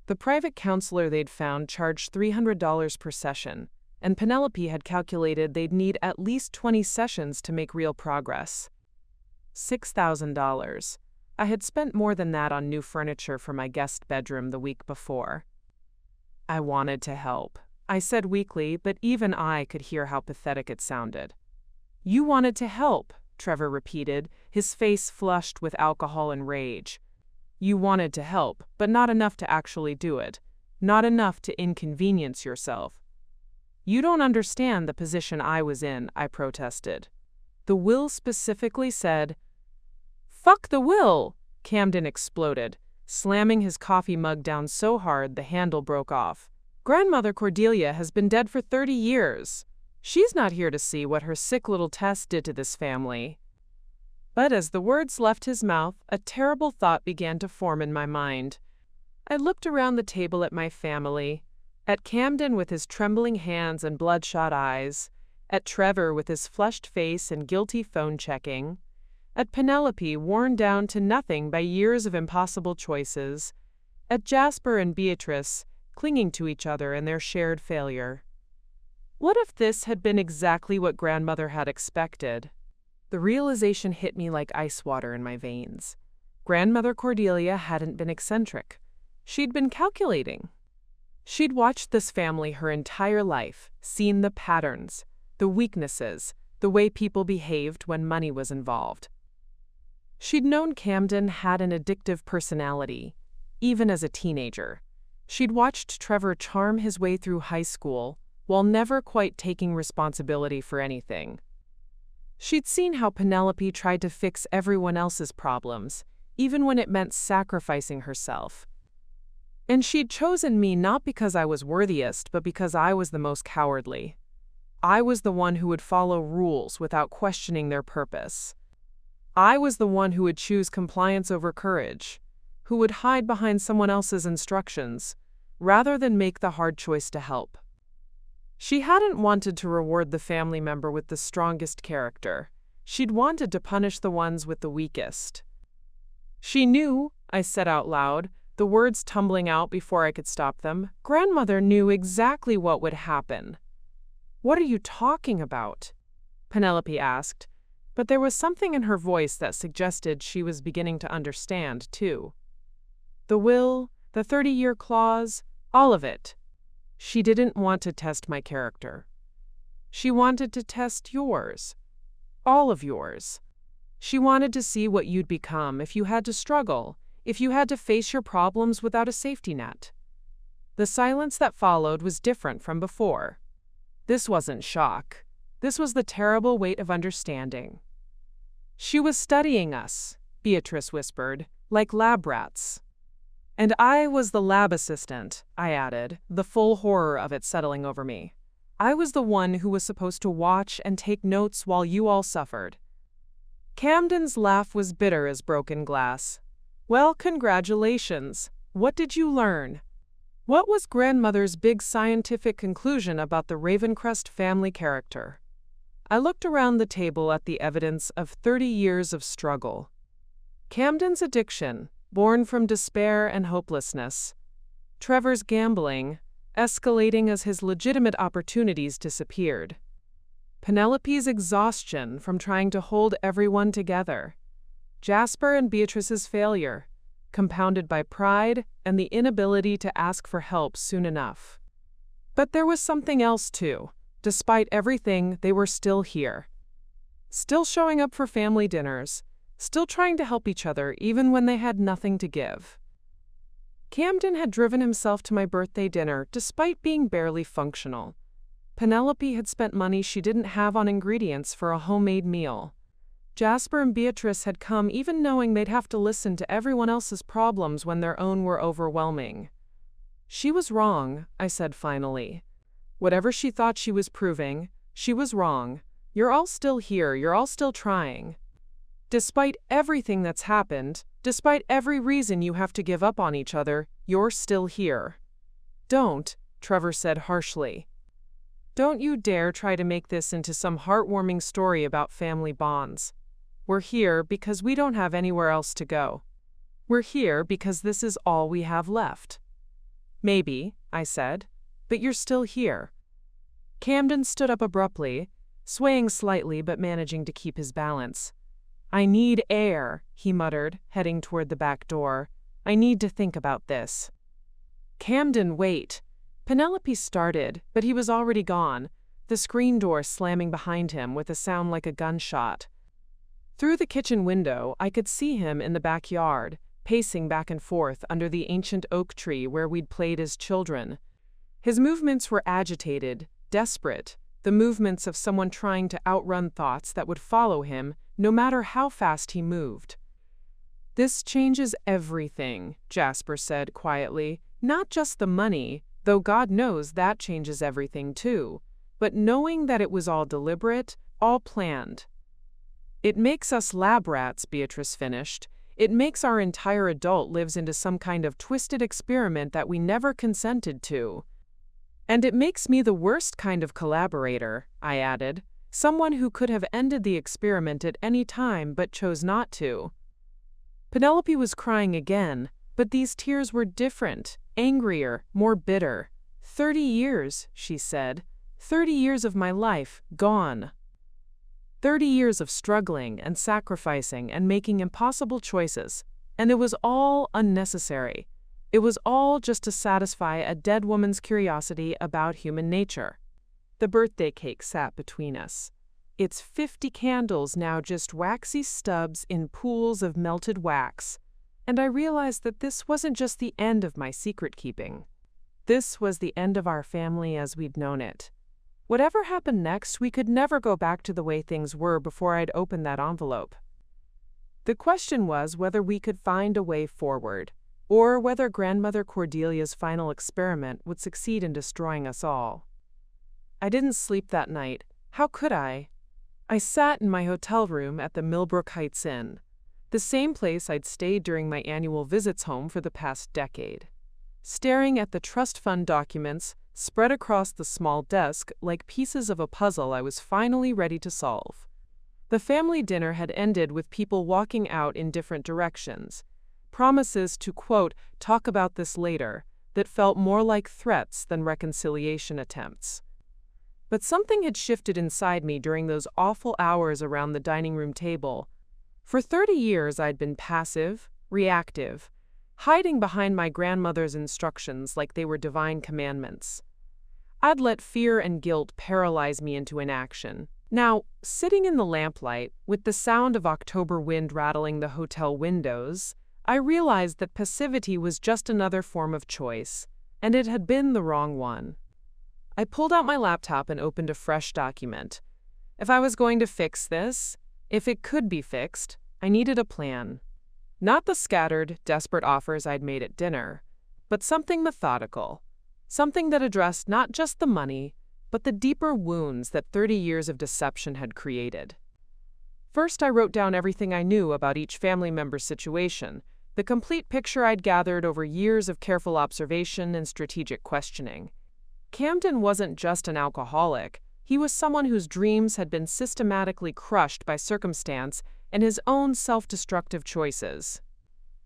The private counselor they'd found charged $300 per session, and Penelope had calculated they'd need at least 20 sessions to make real progress. $6,000. I had spent more than that on new furniture for my guest bedroom the week before. I wanted to help, I said weakly, but even I could hear how pathetic it sounded. "You wanted to help," Trevor repeated, his face flushed with alcohol and rage. "You wanted to help, but not enough to actually do it. Not enough to inconvenience yourself." "You don't understand the position I was in," I protested. "The will specifically said—" "Fuck the will!" Camden exploded, slamming his coffee mug down so hard the handle broke off. "Grandmother Cordelia has been dead for 30 years. She's not here to see what her sick little Tess did to this family." But as the words left his mouth, a terrible thought began to form in my mind. I looked around the table at my family, at Camden with his trembling hands and bloodshot eyes, at Trevor with his flushed face and guilty phone checking, at Penelope worn down to nothing by years of impossible choices, at Jasper and Beatrice clinging to each other in their shared failure. What if this had been exactly what grandmother had expected? The realization hit me like ice water in my veins. Grandmother Cordelia hadn't been eccentric. She'd been calculating. She'd watched this family her entire life, seen the patterns, the weaknesses, the way people behaved when money was involved. She'd known Camden had an addictive personality, even as a teenager. She'd watched Trevor charm his way through high school while never quite taking responsibility for anything. She'd seen how Penelope tried to fix everyone else's problems, even when it meant sacrificing herself. And she'd chosen me not because I was worthiest, but because I was the most cowardly. I was the one who would follow rules without questioning their purpose. I was the one who would choose compliance over courage, who would hide behind someone else's instructions, rather than make the hard choice to help. She hadn't wanted to reward the family member with the strongest character. She'd wanted to punish the ones with the weakest. She knew, I said out loud, the words tumbling out before I could stop them. Grandmother knew exactly what would happen. "What are you talking about?" Penelope asked, but there was something in her voice that suggested she was beginning to understand, too. The will, the 30-year clause, all of it. She didn't want to test my character. She wanted to test yours. All of yours. She wanted to see what you'd become if you had to struggle, if you had to face your problems without a safety net. The silence that followed was different from before. This wasn't shock. This was the terrible weight of understanding. "She was studying us," Beatrice whispered, "like lab rats." "And I was the lab assistant," I added, the full horror of it settling over me. I was the one who was supposed to watch and take notes while you all suffered. Camden's laugh was bitter as broken glass. "Well, congratulations. What did you learn? What was grandmother's big scientific conclusion about the Ravencrest family character?" I looked around the table at the evidence of 30 years of struggle. Camden's addiction, born from despair and hopelessness. Trevor's gambling, escalating as his legitimate opportunities disappeared. Penelope's exhaustion from trying to hold everyone together. Jasper and Beatrice's failure, compounded by pride and the inability to ask for help soon enough. But there was something else too. Despite everything, they were still here. Still showing up for family dinners, still trying to help each other even when they had nothing to give. Camden had driven himself to my birthday dinner despite being barely functional. Penelope had spent money she didn't have on ingredients for a homemade meal. Jasper and Beatrice had come even knowing they'd have to listen to everyone else's problems when their own were overwhelming. "She was wrong," I said finally. "Whatever she thought she was proving, she was wrong. You're all still here, you're all still trying. Despite everything that's happened, despite every reason you have to give up on each other, you're still here." "Don't," Trevor said harshly. "Don't you dare try to make this into some heartwarming story about family bonds. We're here because we don't have anywhere else to go. We're here because this is all we have left." "Maybe," I said, "but you're still here." Camden stood up abruptly, swaying slightly but managing to keep his balance. "I need air," he muttered, heading toward the back door. "I need to think about this." "Camden, wait." Penelope started, but he was already gone, the screen door slamming behind him with a sound like a gunshot. Through the kitchen window, I could see him in the backyard, pacing back and forth under the ancient oak tree where we'd played as children. His movements were agitated, desperate, the movements of someone trying to outrun thoughts that would follow him no matter how fast he moved. "This changes everything," Jasper said quietly. "Not just the money, though God knows that changes everything too, but knowing that it was all deliberate, all planned." "It makes us lab rats," Beatrice finished. "It makes our entire adult lives into some kind of twisted experiment that we never consented to. And it makes me the worst kind of collaborator," I added, "someone who could have ended the experiment at any time but chose not to." Penelope was crying again, but these tears were different, angrier, more bitter. 30 years, she said. 30 years of my life, gone. 30 years of struggling and sacrificing and making impossible choices, and it was all unnecessary. It was all just to satisfy a dead woman's curiosity about human nature. The birthday cake sat between us. Its 50 candles now just waxy stubs in pools of melted wax, and I realized that this wasn't just the end of my secret-keeping. This was the end of our family as we'd known it. Whatever happened next, we could never go back to the way things were before I'd opened that envelope. The question was whether we could find a way forward, or whether Grandmother Cordelia's final experiment would succeed in destroying us all. I didn't sleep that night. How could I? I sat in my hotel room at the Millbrook Heights Inn, the same place I'd stayed during my annual visits home for the past decade, staring at the trust fund documents spread across the small desk like pieces of a puzzle I was finally ready to solve. The family dinner had ended with people walking out in different directions, promises to, quote, talk about this later, that felt more like threats than reconciliation attempts. But something had shifted inside me during those awful hours around the dining room table. For 30 years I'd been passive, reactive, hiding behind my grandmother's instructions like they were divine commandments. I'd let fear and guilt paralyze me into inaction. Now, sitting in the lamplight, with the sound of October wind rattling the hotel windows, I realized that passivity was just another form of choice, and it had been the wrong one. I pulled out my laptop and opened a fresh document. If I was going to fix this, if it could be fixed, I needed a plan. Not the scattered, desperate offers I'd made at dinner, but something methodical. Something that addressed not just the money, but the deeper wounds that 30 years of deception had created. First, I wrote down everything I knew about each family member's situation, the complete picture I'd gathered over years of careful observation and strategic questioning. Camden wasn't just an alcoholic. He was someone whose dreams had been systematically crushed by circumstance and his own self-destructive choices.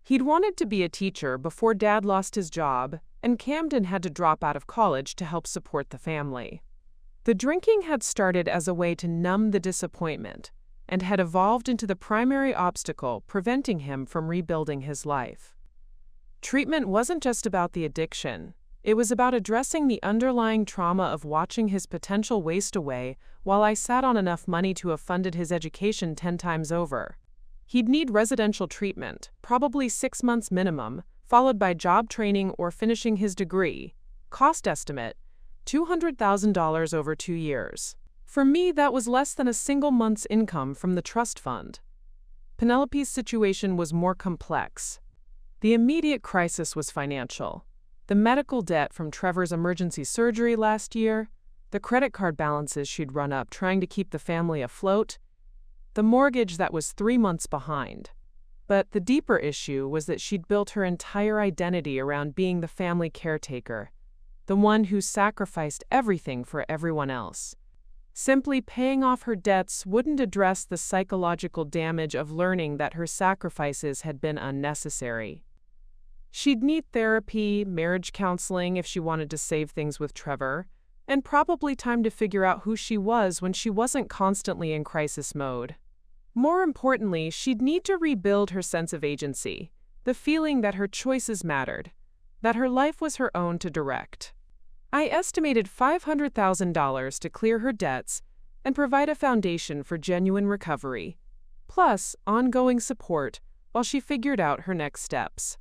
He'd wanted to be a teacher before Dad lost his job, and Camden had to drop out of college to help support the family. The drinking had started as a way to numb the disappointment and had evolved into the primary obstacle preventing him from rebuilding his life. Treatment wasn't just about the addiction. It was about addressing the underlying trauma of watching his potential waste away while I sat on enough money to have funded his education 10 times over. He'd need residential treatment, probably 6 months minimum, followed by job training or finishing his degree. Cost estimate, $200,000 over 2 years. For me, that was less than a single month's income from the trust fund. Penelope's situation was more complex. The immediate crisis was financial. The medical debt from Trevor's emergency surgery last year, the credit card balances she'd run up trying to keep the family afloat, the mortgage that was 3 months behind. But the deeper issue was that she'd built her entire identity around being the family caretaker, the one who sacrificed everything for everyone else. Simply paying off her debts wouldn't address the psychological damage of learning that her sacrifices had been unnecessary. She'd need therapy, marriage counseling if she wanted to save things with Trevor, and probably time to figure out who she was when she wasn't constantly in crisis mode. More importantly, she'd need to rebuild her sense of agency, the feeling that her choices mattered, that her life was her own to direct. I estimated $500,000 to clear her debts and provide a foundation for genuine recovery, plus ongoing support while she figured out her next steps.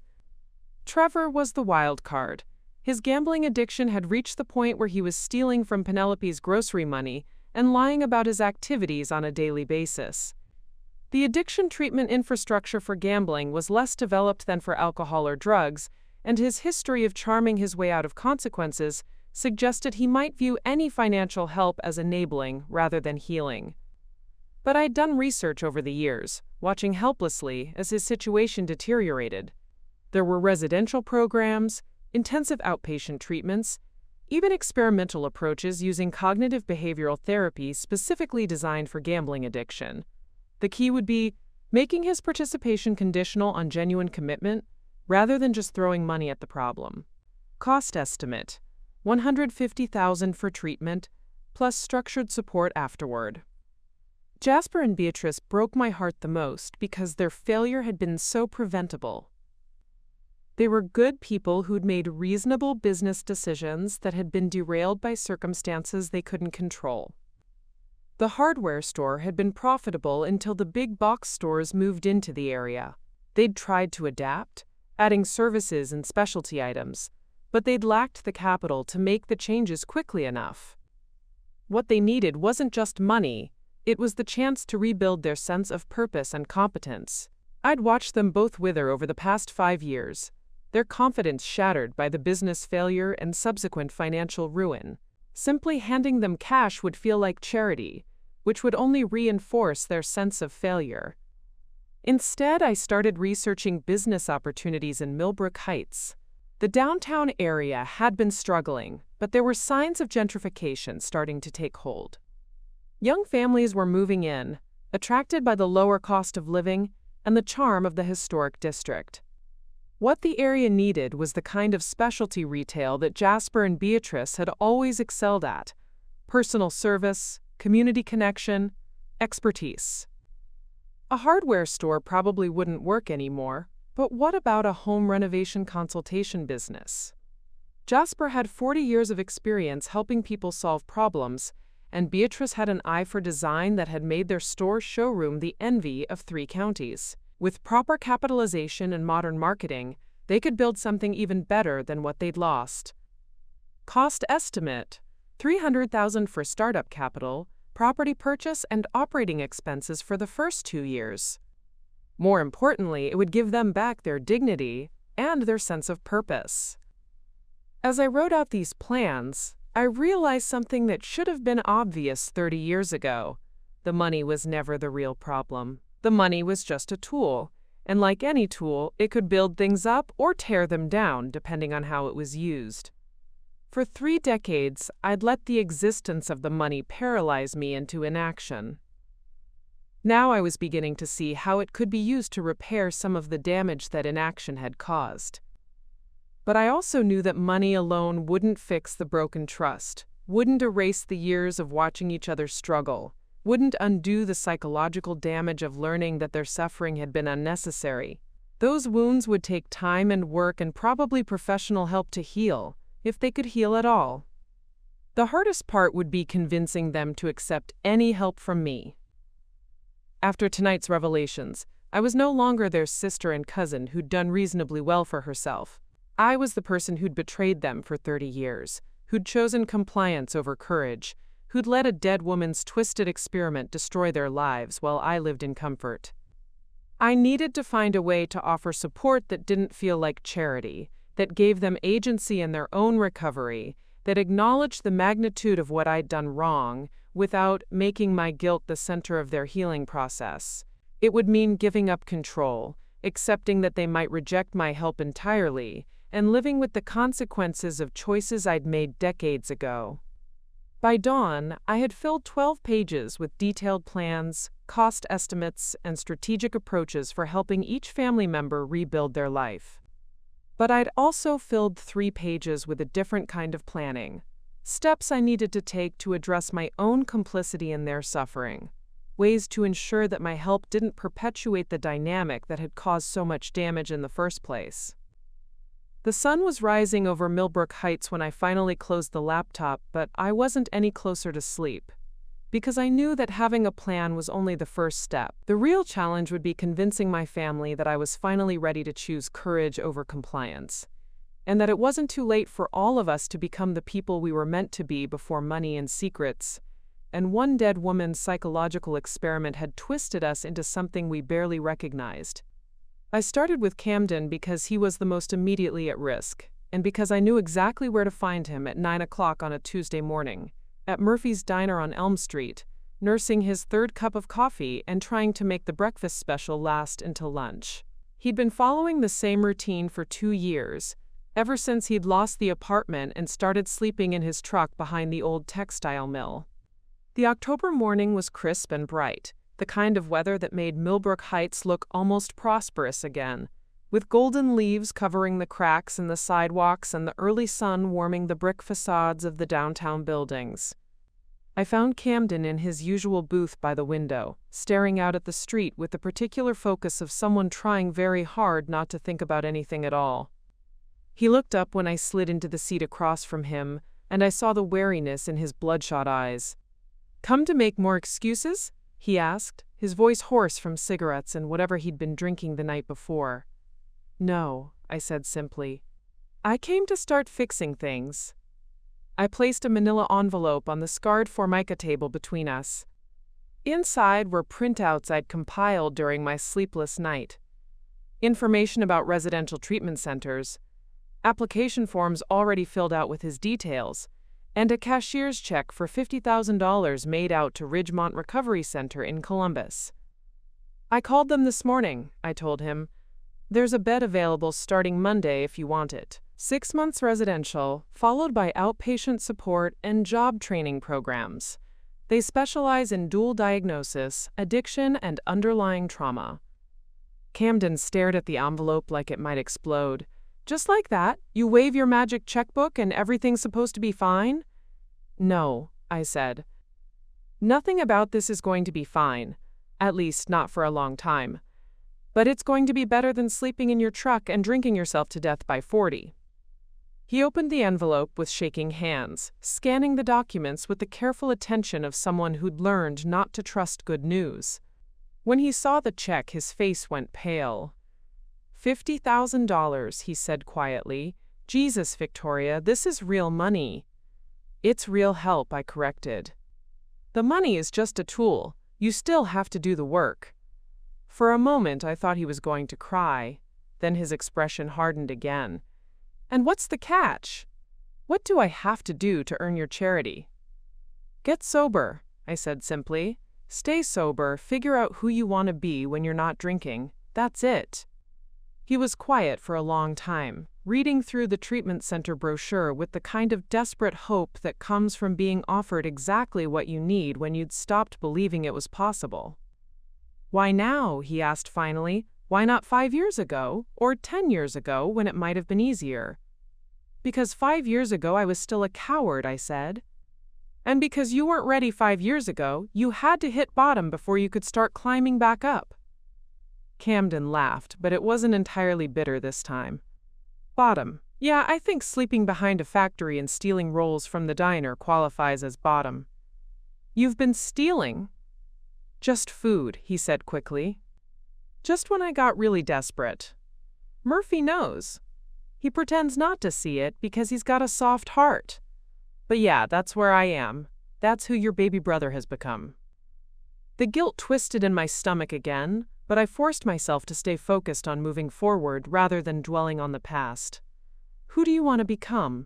Trevor was the wild card. His gambling addiction had reached the point where he was stealing from Penelope's grocery money and lying about his activities on a daily basis. The addiction treatment infrastructure for gambling was less developed than for alcohol or drugs, and his history of charming his way out of consequences suggested he might view any financial help as enabling rather than healing. But I'd done research over the years, watching helplessly as his situation deteriorated. There were residential programs, intensive outpatient treatments, even experimental approaches using cognitive behavioral therapy specifically designed for gambling addiction. The key would be making his participation conditional on genuine commitment rather than just throwing money at the problem. Cost estimate, $150,000 for treatment, plus structured support afterward. Jasper and Beatrice broke my heart the most because their failure had been so preventable. They were good people who'd made reasonable business decisions that had been derailed by circumstances they couldn't control. The hardware store had been profitable until the big box stores moved into the area. They'd tried to adapt, adding services and specialty items, but they'd lacked the capital to make the changes quickly enough. What they needed wasn't just money, it was the chance to rebuild their sense of purpose and competence. I'd watched them both wither over the past 5 years, their confidence shattered by the business failure and subsequent financial ruin. Simply handing them cash would feel like charity, which would only reinforce their sense of failure. Instead, I started researching business opportunities in Millbrook Heights. The downtown area had been struggling, but there were signs of gentrification starting to take hold. Young families were moving in, attracted by the lower cost of living and the charm of the historic district. What the area needed was the kind of specialty retail that Jasper and Beatrice had always excelled at: personal service, community connection, expertise. A hardware store probably wouldn't work anymore, but what about a home renovation consultation business? Jasper had 40 years of experience helping people solve problems, and Beatrice had an eye for design that had made their store showroom the envy of 3 counties. With proper capitalization and modern marketing, they could build something even better than what they'd lost. Cost estimate: $300,000 for startup capital, property purchase, and operating expenses for the first 2 years. More importantly, it would give them back their dignity and their sense of purpose. As I wrote out these plans, I realized something that should have been obvious 30 years ago. The money was never the real problem. The money was just a tool, and like any tool, it could build things up or tear them down depending on how it was used. For 3 decades, I'd let the existence of the money paralyze me into inaction. Now I was beginning to see how it could be used to repair some of the damage that inaction had caused. But I also knew that money alone wouldn't fix the broken trust, wouldn't erase the years of watching each other struggle, wouldn't undo the psychological damage of learning that their suffering had been unnecessary. Those wounds would take time and work and probably professional help to heal, if they could heal at all. The hardest part would be convincing them to accept any help from me. After tonight's revelations, I was no longer their sister and cousin who'd done reasonably well for herself. I was the person who'd betrayed them for 30 years, who'd chosen compliance over courage, who'd let a dead woman's twisted experiment destroy their lives while I lived in comfort. I needed to find a way to offer support that didn't feel like charity, that gave them agency in their own recovery, that acknowledged the magnitude of what I'd done wrong without making my guilt the center of their healing process. It would mean giving up control, accepting that they might reject my help entirely, and living with the consequences of choices I'd made decades ago. By dawn, I had filled 12 pages with detailed plans, cost estimates, and strategic approaches for helping each family member rebuild their life. But I'd also filled 3 pages with a different kind of planning, steps I needed to take to address my own complicity in their suffering, ways to ensure that my help didn't perpetuate the dynamic that had caused so much damage in the first place. The sun was rising over Millbrook Heights when I finally closed the laptop, but I wasn't any closer to sleep, because I knew that having a plan was only the first step. The real challenge would be convincing my family that I was finally ready to choose courage over compliance, and that it wasn't too late for all of us to become the people we were meant to be before money and secrets, and one dead woman's psychological experiment had twisted us into something we barely recognized. I started with Camden because he was the most immediately at risk, and because I knew exactly where to find him at 9 o'clock on a Tuesday morning, at Murphy's Diner on Elm Street, nursing his 3rd cup of coffee and trying to make the breakfast special last until lunch. He'd been following the same routine for 2 years, ever since he'd lost the apartment and started sleeping in his truck behind the old textile mill. The October morning was crisp and bright, the kind of weather that made Millbrook Heights look almost prosperous again, with golden leaves covering the cracks in the sidewalks and the early sun warming the brick facades of the downtown buildings. I found Camden in his usual booth by the window, staring out at the street with the particular focus of someone trying very hard not to think about anything at all. He looked up when I slid into the seat across from him, and I saw the wariness in his bloodshot eyes. "Come to make more excuses?" he asked, his voice hoarse from cigarettes and whatever he'd been drinking the night before. "No," I said simply. "I came to start fixing things." I placed a manila envelope on the scarred formica table between us. Inside were printouts I'd compiled during my sleepless night. Information about residential treatment centers, application forms already filled out with his details, and a cashier's check for $50,000 made out to Ridgemont Recovery Center in Columbus. "I called them this morning," I told him. "There's a bed available starting Monday if you want it. 6 months residential, followed by outpatient support and job training programs. They specialize in dual diagnosis, addiction, and underlying trauma." Camden stared at the envelope like it might explode. "Just like that? You wave your magic checkbook and everything's supposed to be fine?" "No," I said. "Nothing about this is going to be fine. At least, not for a long time. But it's going to be better than sleeping in your truck and drinking yourself to death by 40. He opened the envelope with shaking hands, scanning the documents with the careful attention of someone who'd learned not to trust good news. When he saw the check, his face went pale. $50,000, he said quietly. "Jesus, Victoria, this is real money." "It's real help," I corrected. "The money is just a tool. You still have to do the work." For a moment, I thought he was going to cry. Then his expression hardened again. "And what's the catch? What do I have to do to earn your charity?" "Get sober," I said simply. "Stay sober, figure out who you want to be when you're not drinking. That's it." He was quiet for a long time, reading through the treatment center brochure with the kind of desperate hope that comes from being offered exactly what you need when you'd stopped believing it was possible. "Why now?" he asked finally. "Why not 5 years ago, or 10 years ago when it might have been easier?" "Because 5 years ago I was still a coward," I said. "And because you weren't ready 5 years ago, you had to hit bottom before you could start climbing back up." Camden laughed, but it wasn't entirely bitter this time. "Bottom. Yeah, I think sleeping behind a factory and stealing rolls from the diner qualifies as bottom." "You've been stealing?" "Just food," he said quickly. "Just when I got really desperate. Murphy knows. He pretends not to see it because he's got a soft heart. But yeah, that's where I am. That's who your baby brother has become." The guilt twisted in my stomach again, but I forced myself to stay focused on moving forward rather than dwelling on the past. "Who do you want to become?"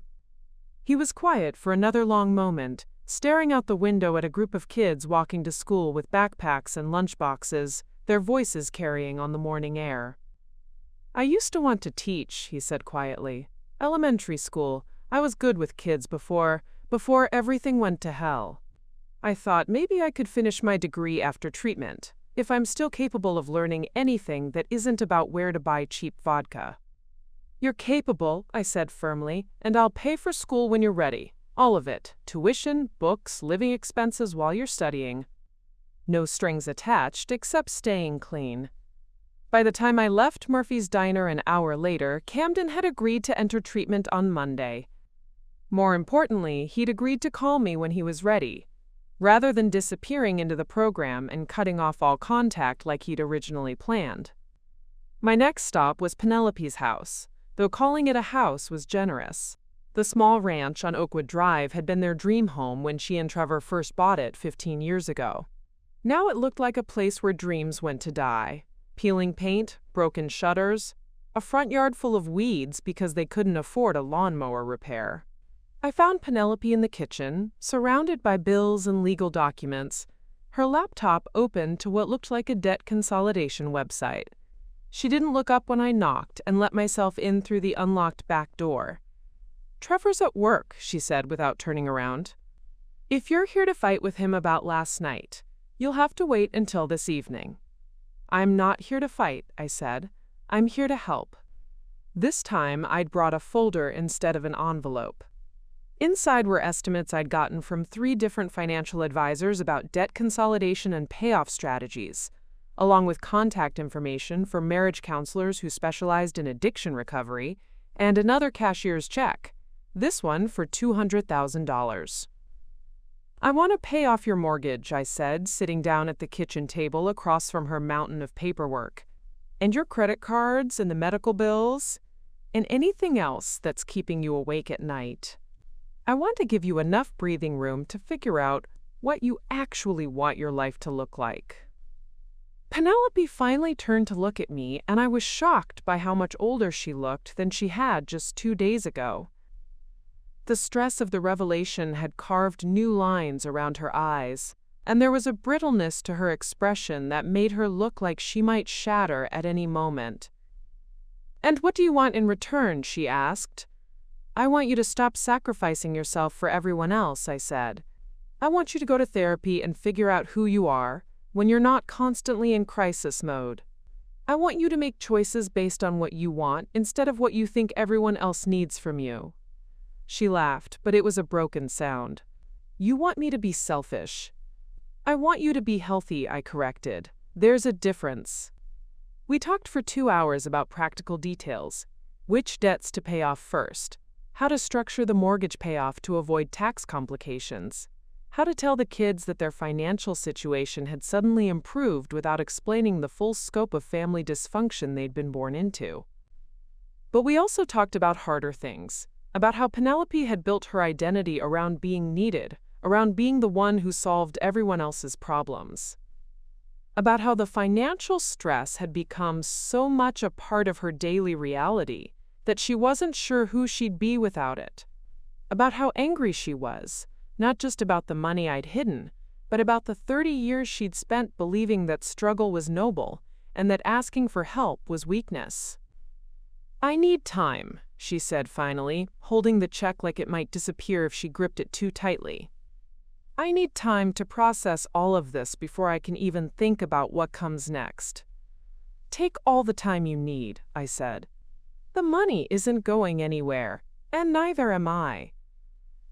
He was quiet for another long moment, staring out the window at a group of kids walking to school with backpacks and lunchboxes, their voices carrying on the morning air. "I used to want to teach," he said quietly. "Elementary school. I was good with kids before everything went to hell. I thought maybe I could finish my degree after treatment, if I'm still capable of learning anything that isn't about where to buy cheap vodka." "You're capable," I said firmly, "and I'll pay for school when you're ready. All of it. Tuition, books, living expenses while you're studying. No strings attached except staying clean." By the time I left Murphy's Diner an hour later, Camden had agreed to enter treatment on Monday. More importantly, he'd agreed to call me when he was ready, rather than disappearing into the program and cutting off all contact like he'd originally planned. My next stop was Penelope's house, though calling it a house was generous. The small ranch on Oakwood Drive had been their dream home when she and Trevor first bought it 15 years ago. Now it looked like a place where dreams went to die. Peeling paint, broken shutters, a front yard full of weeds because they couldn't afford a lawnmower repair. I found Penelope in the kitchen, surrounded by bills and legal documents, her laptop open to what looked like a debt consolidation website. She didn't look up when I knocked and let myself in through the unlocked back door. "Trevor's at work," she said without turning around. "If you're here to fight with him about last night, you'll have to wait until this evening." "I'm not here to fight," I said. "I'm here to help." This time I'd brought a folder instead of an envelope. Inside were estimates I'd gotten from 3 different financial advisors about debt consolidation and payoff strategies, along with contact information for marriage counselors who specialized in addiction recovery, and another cashier's check, this one for $200,000. "I want to pay off your mortgage," I said, sitting down at the kitchen table across from her mountain of paperwork, "and your credit cards and the medical bills, and anything else that's keeping you awake at night. I want to give you enough breathing room to figure out what you actually want your life to look like." Penelope finally turned to look at me, and I was shocked by how much older she looked than she had just 2 days ago. The stress of the revelation had carved new lines around her eyes, and there was a brittleness to her expression that made her look like she might shatter at any moment. "And what do you want in return?" she asked. "I want you to stop sacrificing yourself for everyone else," I said. "I want you to go to therapy and figure out who you are when you're not constantly in crisis mode. I want you to make choices based on what you want instead of what you think everyone else needs from you." She laughed, but it was a broken sound. "You want me to be selfish." "I want you to be healthy," I corrected. "There's a difference." We talked for 2 hours about practical details: which debts to pay off first, how to structure the mortgage payoff to avoid tax complications, how to tell the kids that their financial situation had suddenly improved without explaining the full scope of family dysfunction they'd been born into. But we also talked about harder things, about how Penelope had built her identity around being needed, around being the one who solved everyone else's problems. About how the financial stress had become so much a part of her daily reality that she wasn't sure who she'd be without it. About how angry she was, not just about the money I'd hidden, but about the 30 years she'd spent believing that struggle was noble and that asking for help was weakness. "I need time," she said finally, holding the check like it might disappear if she gripped it too tightly. "I need time to process all of this before I can even think about what comes next." "Take all the time you need," I said. "The money isn't going anywhere, and neither am I."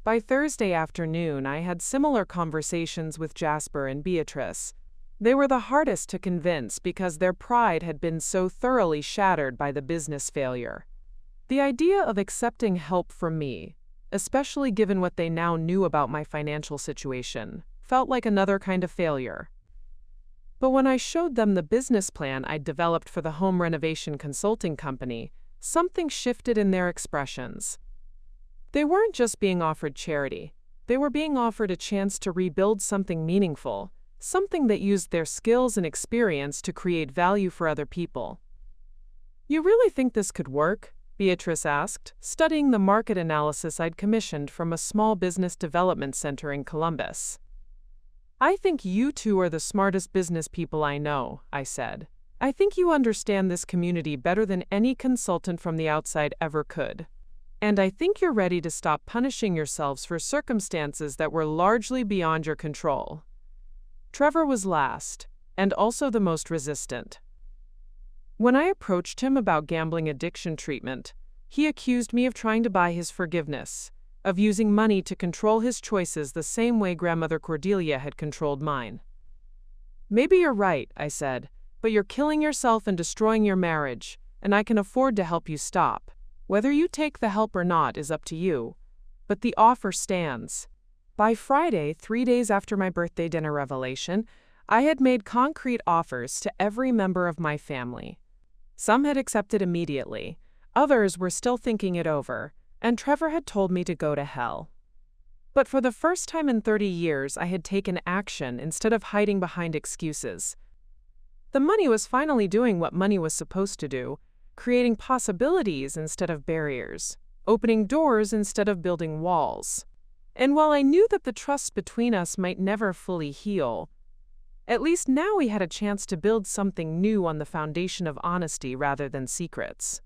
By Thursday afternoon, I had similar conversations with Jasper and Beatrice. They were the hardest to convince because their pride had been so thoroughly shattered by the business failure. The idea of accepting help from me, especially given what they now knew about my financial situation, felt like another kind of failure. But when I showed them the business plan I'd developed for the home renovation consulting company, something shifted in their expressions. They weren't just being offered charity. They were being offered a chance to rebuild something meaningful, something that used their skills and experience to create value for other people. "You really think this could work?" Beatrice asked, studying the market analysis I'd commissioned from a small business development center in Columbus. "I think you two are the smartest business people I know," I said. "I think you understand this community better than any consultant from the outside ever could. And I think you're ready to stop punishing yourselves for circumstances that were largely beyond your control." Trevor was last, and also the most resistant. When I approached him about gambling addiction treatment, he accused me of trying to buy his forgiveness, of using money to control his choices the same way Grandmother Cordelia had controlled mine. "Maybe you're right," I said, "but you're killing yourself and destroying your marriage, and I can afford to help you stop. Whether you take the help or not is up to you, but the offer stands." By Friday, 3 days after my birthday dinner revelation, I had made concrete offers to every member of my family. Some had accepted immediately, others were still thinking it over, and Trevor had told me to go to hell. But for the first time in 30 years, I had taken action instead of hiding behind excuses. The money was finally doing what money was supposed to do, creating possibilities instead of barriers, opening doors instead of building walls. And while I knew that the trust between us might never fully heal, at least now we had a chance to build something new on the foundation of honesty rather than secrets.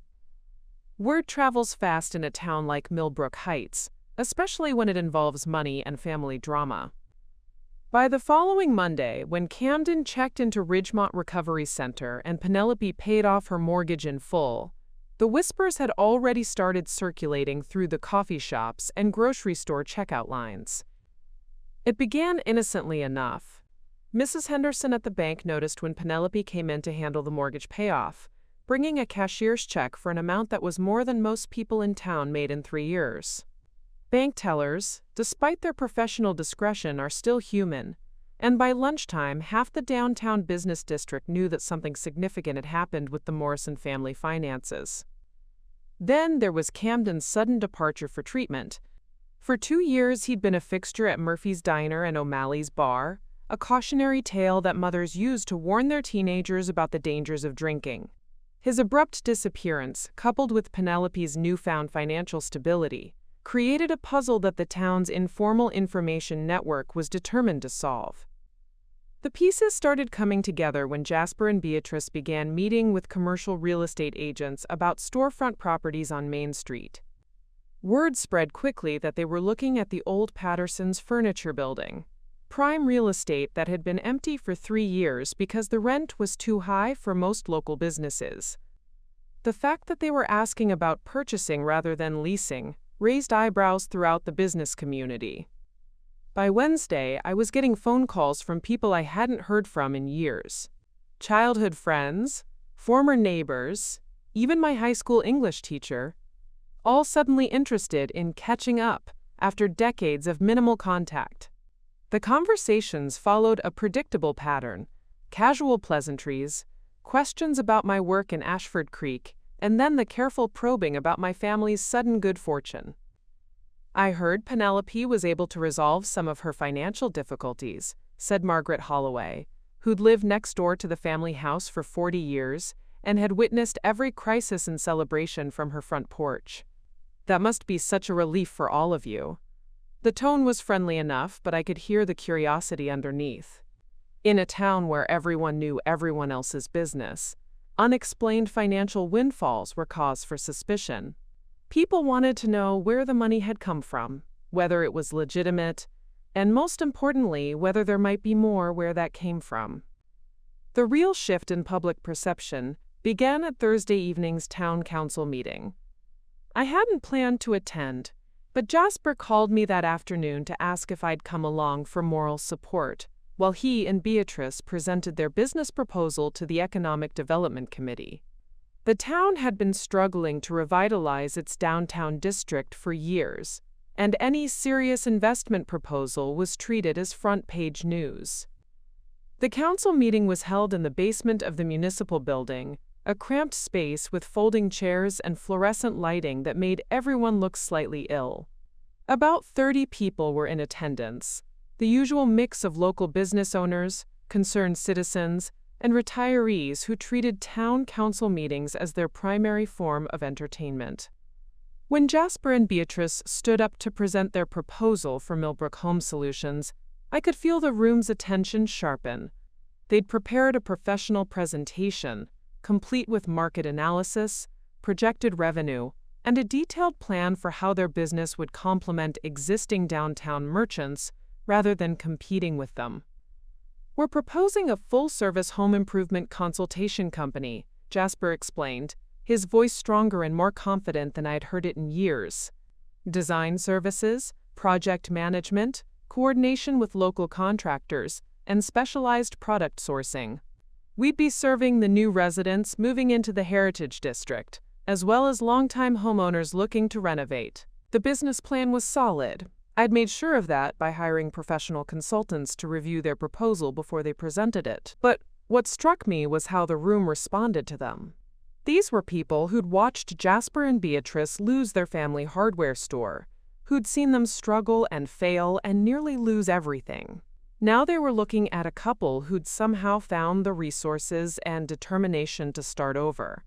Word travels fast in a town like Millbrook Heights, especially when it involves money and family drama. By the following Monday, when Camden checked into Ridgemont Recovery Center and Penelope paid off her mortgage in full, the whispers had already started circulating through the coffee shops and grocery store checkout lines. It began innocently enough. Mrs. Henderson at the bank noticed when Penelope came in to handle the mortgage payoff, bringing a cashier's check for an amount that was more than most people in town made in 3 years. Bank tellers, despite their professional discretion, are still human, and by lunchtime, half the downtown business district knew that something significant had happened with the Morrison family finances. Then there was Camden's sudden departure for treatment. For 2 years, he'd been a fixture at Murphy's Diner and O'Malley's Bar, a cautionary tale that mothers used to warn their teenagers about the dangers of drinking. His abrupt disappearance, coupled with Penelope's newfound financial stability, created a puzzle that the town's informal information network was determined to solve. The pieces started coming together when Jasper and Beatrice began meeting with commercial real estate agents about storefront properties on Main Street. Word spread quickly that they were looking at the old Patterson's furniture building, prime real estate that had been empty for 3 years because the rent was too high for most local businesses. The fact that they were asking about purchasing rather than leasing raised eyebrows throughout the business community. By Wednesday, I was getting phone calls from people I hadn't heard from in years. Childhood friends, former neighbors, even my high school English teacher, all suddenly interested in catching up after decades of minimal contact. The conversations followed a predictable pattern: casual pleasantries, questions about my work in Ashford Creek, and then the careful probing about my family's sudden good fortune. "I heard Penelope was able to resolve some of her financial difficulties," said Margaret Holloway, who'd lived next door to the family house for 40 years and had witnessed every crisis and celebration from her front porch. "That must be such a relief for all of you." The tone was friendly enough, but I could hear the curiosity underneath. In a town where everyone knew everyone else's business, unexplained financial windfalls were cause for suspicion. People wanted to know where the money had come from, whether it was legitimate, and most importantly, whether there might be more where that came from. The real shift in public perception began at Thursday evening's town council meeting. I hadn't planned to attend, but Jasper called me that afternoon to ask if I'd come along for moral support, while he and Beatrice presented their business proposal to the Economic Development Committee. The town had been struggling to revitalize its downtown district for years, and any serious investment proposal was treated as front-page news. The council meeting was held in the basement of the municipal building, a cramped space with folding chairs and fluorescent lighting that made everyone look slightly ill. About 30 people were in attendance, the usual mix of local business owners, concerned citizens, and retirees who treated town council meetings as their primary form of entertainment. When Jasper and Beatrice stood up to present their proposal for Millbrook Home Solutions, I could feel the room's attention sharpen. They'd prepared a professional presentation, complete with market analysis, projected revenue, and a detailed plan for how their business would complement existing downtown merchants rather than competing with them. "We're proposing a full-service home improvement consultation company," Jasper explained, his voice stronger and more confident than I'd heard it in years. "Design services, project management, coordination with local contractors, and specialized product sourcing. We'd be serving the new residents moving into the Heritage District, as well as longtime homeowners looking to renovate." The business plan was solid. I'd made sure of that by hiring professional consultants to review their proposal before they presented it. But what struck me was how the room responded to them. These were people who'd watched Jasper and Beatrice lose their family hardware store, who'd seen them struggle and fail and nearly lose everything. Now they were looking at a couple who'd somehow found the resources and determination to start over.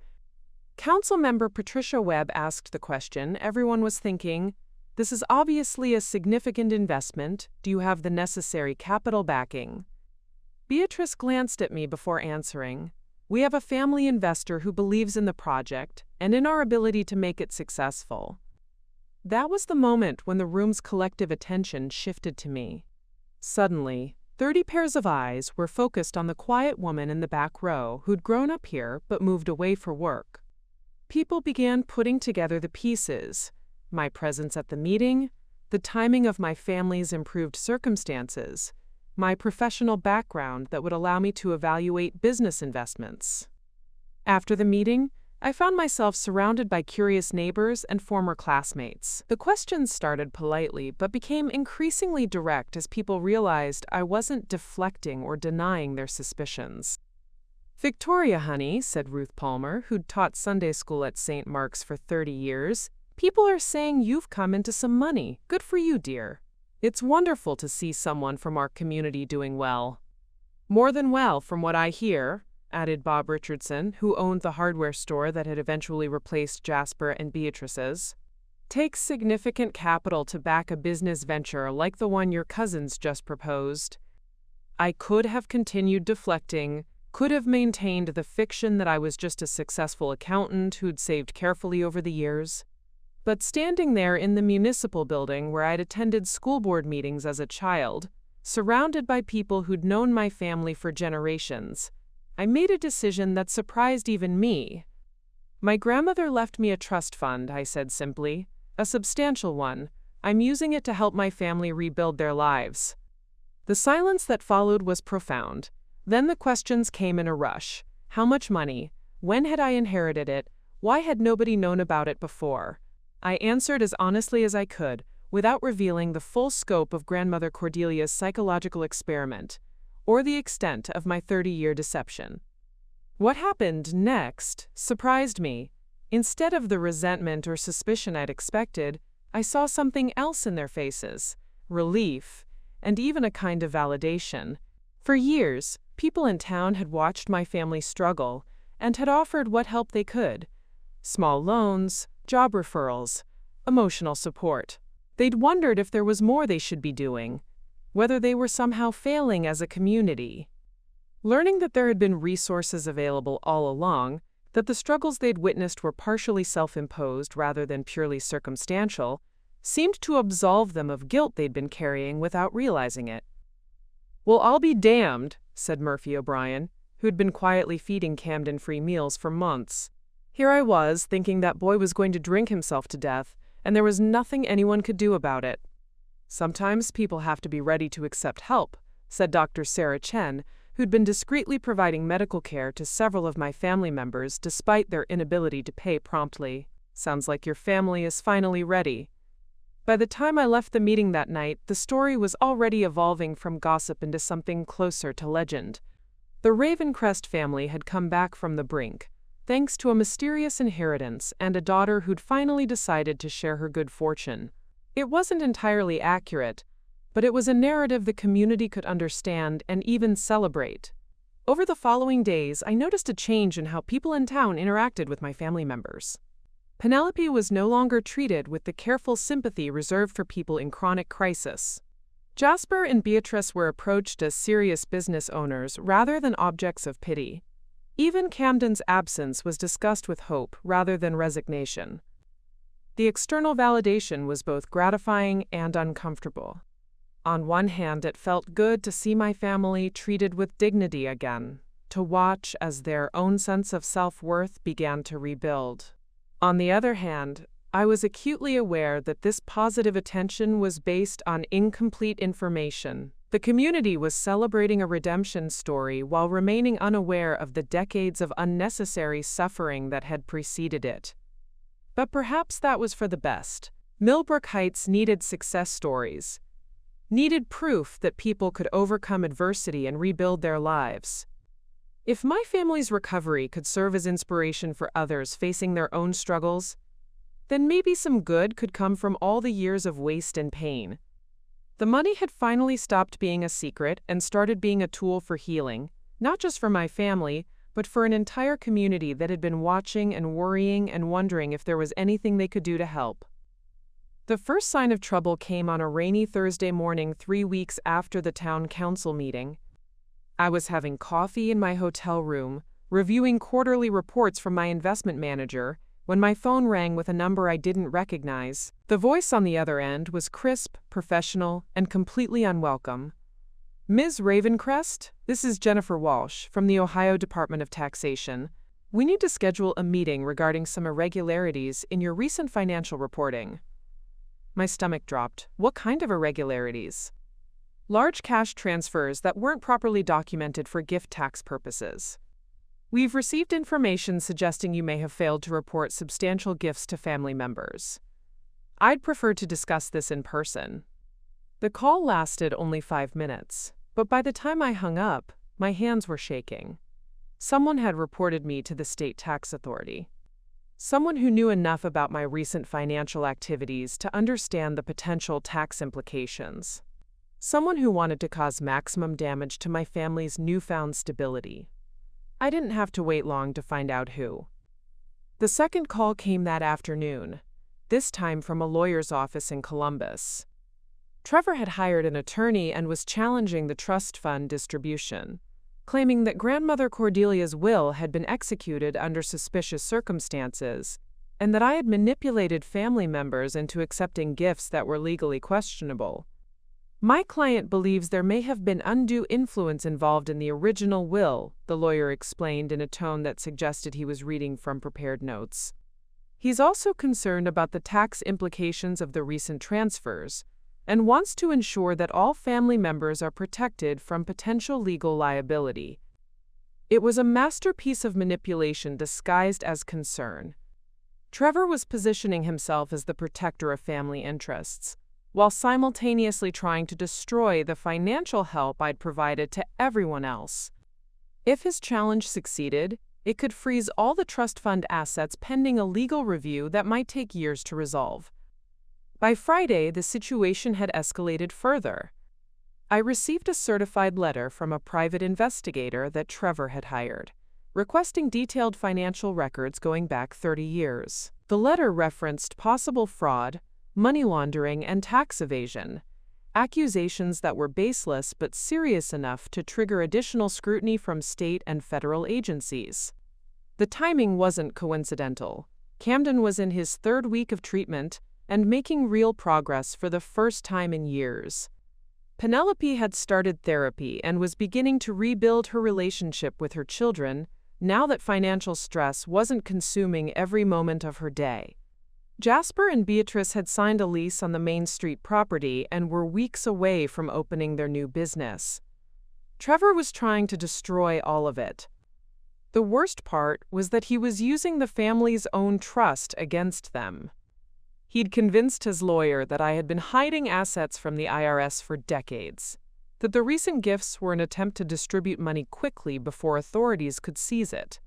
Councilmember Patricia Webb asked the question everyone was thinking: "This is obviously a significant investment. Do you have the necessary capital backing?" Beatrice glanced at me before answering. "We have a family investor who believes in the project and in our ability to make it successful." That was the moment when the room's collective attention shifted to me. Suddenly, 30 pairs of eyes were focused on the quiet woman in the back row who'd grown up here but moved away for work. People began putting together the pieces: my presence at the meeting, the timing of my family's improved circumstances, my professional background that would allow me to evaluate business investments. After the meeting, I found myself surrounded by curious neighbors and former classmates. The questions started politely but became increasingly direct as people realized I wasn't deflecting or denying their suspicions. "Victoria, honey," said Ruth Palmer, who'd taught Sunday school at St. Mark's for 30 years, "people are saying you've come into some money. Good for you, dear. It's wonderful to see someone from our community doing well." "More than well, from what I hear," added Bob Richardson, who owned the hardware store that had eventually replaced Jasper and Beatrice's. Takes significant capital to back a business venture like the one your cousins just proposed. I could have continued deflecting, could have maintained the fiction that I was just a successful accountant who'd saved carefully over the years. But standing there in the municipal building where I'd attended school board meetings as a child, surrounded by people who'd known my family for generations, I made a decision that surprised even me. My grandmother left me a trust fund, I said simply. A substantial one. I'm using it to help my family rebuild their lives. The silence that followed was profound. Then the questions came in a rush. How much money? When had I inherited it? Why had nobody known about it before? I answered as honestly as I could, without revealing the full scope of Grandmother Cordelia's psychological experiment, or the extent of my 30-year deception. What happened next surprised me. Instead of the resentment or suspicion I'd expected, I saw something else in their faces: relief, and even a kind of validation. For years, people in town had watched my family struggle and had offered what help they could: small loans, job referrals, emotional support. They'd wondered if there was more they should be doing, whether they were somehow failing as a community. Learning that there had been resources available all along, that the struggles they'd witnessed were partially self-imposed rather than purely circumstantial, seemed to absolve them of guilt they'd been carrying without realizing it. "Well, I'll be damned," said Murphy O'Brien, who'd been quietly feeding Camden free meals for months. "Here I was, thinking that boy was going to drink himself to death, and there was nothing anyone could do about it." "Sometimes people have to be ready to accept help," said Dr. Sarah Chen, who'd been discreetly providing medical care to several of my family members despite their inability to pay promptly. "Sounds like your family is finally ready." By the time I left the meeting that night, the story was already evolving from gossip into something closer to legend. The Ravencrest family had come back from the brink, thanks to a mysterious inheritance and a daughter who'd finally decided to share her good fortune. It wasn't entirely accurate, but it was a narrative the community could understand and even celebrate. Over the following days, I noticed a change in how people in town interacted with my family members. Penelope was no longer treated with the careful sympathy reserved for people in chronic crisis. Jasper and Beatrice were approached as serious business owners rather than objects of pity. Even Camden's absence was discussed with hope rather than resignation. The external validation was both gratifying and uncomfortable. On one hand, it felt good to see my family treated with dignity again, to watch as their own sense of self-worth began to rebuild. On the other hand, I was acutely aware that this positive attention was based on incomplete information. The community was celebrating a redemption story while remaining unaware of the decades of unnecessary suffering that had preceded it. But perhaps that was for the best. Millbrook Heights needed success stories, needed proof that people could overcome adversity and rebuild their lives. If my family's recovery could serve as inspiration for others facing their own struggles, then maybe some good could come from all the years of waste and pain. The money had finally stopped being a secret and started being a tool for healing, not just for my family, but for an entire community that had been watching and worrying and wondering if there was anything they could do to help. The first sign of trouble came on a rainy Thursday morning 3 weeks after the town council meeting. I was having coffee in my hotel room, reviewing quarterly reports from my investment manager, when my phone rang with a number I didn't recognize. The voice on the other end was crisp, professional, and completely unwelcome. "Ms. Ravencrest, this is Jennifer Walsh from the Ohio Department of Taxation. We need to schedule a meeting regarding some irregularities in your recent financial reporting." My stomach dropped. What kind of irregularities? Large cash transfers that weren't properly documented for gift tax purposes. "We've received information suggesting you may have failed to report substantial gifts to family members. I'd prefer to discuss this in person." The call lasted only 5 minutes, but by the time I hung up, my hands were shaking. Someone had reported me to the state tax authority. Someone who knew enough about my recent financial activities to understand the potential tax implications. Someone who wanted to cause maximum damage to my family's newfound stability. I didn't have to wait long to find out who. The second call came that afternoon. this time from a lawyer's office in Columbus. Trevor had hired an attorney and was challenging the trust fund distribution, claiming that grandmother Cordelia's will had been executed under suspicious circumstances, and that I had manipulated family members into accepting gifts that were legally questionable. My client believes there may have been undue influence involved in the original will, the lawyer explained in a tone that suggested he was reading from prepared notes. He's also concerned about the tax implications of the recent transfers, and wants to ensure that all family members are protected from potential legal liability. It was a masterpiece of manipulation disguised as concern. Trevor was positioning himself as the protector of family interests, while simultaneously trying to destroy the financial help I'd provided to everyone else. If his challenge succeeded, it could freeze all the trust fund assets pending a legal review that might take years to resolve. By Friday, the situation had escalated further. I received a certified letter from a private investigator that Trevor had hired, requesting detailed financial records going back 30 years. The letter referenced possible fraud, money laundering, and tax evasion, accusations that were baseless but serious enough to trigger additional scrutiny from state and federal agencies. The timing wasn't coincidental. Camden was in his 3rd week of treatment and making real progress for the first time in years. Penelope had started therapy and was beginning to rebuild her relationship with her children now that financial stress wasn't consuming every moment of her day. Jasper and Beatrice had signed a lease on the Main Street property and were weeks away from opening their new business. Trevor was trying to destroy all of it. The worst part was that he was using the family's own trust against them. He'd convinced his lawyer that I had been hiding assets from the IRS for decades, that the recent gifts were an attempt to distribute money quickly before authorities could seize it,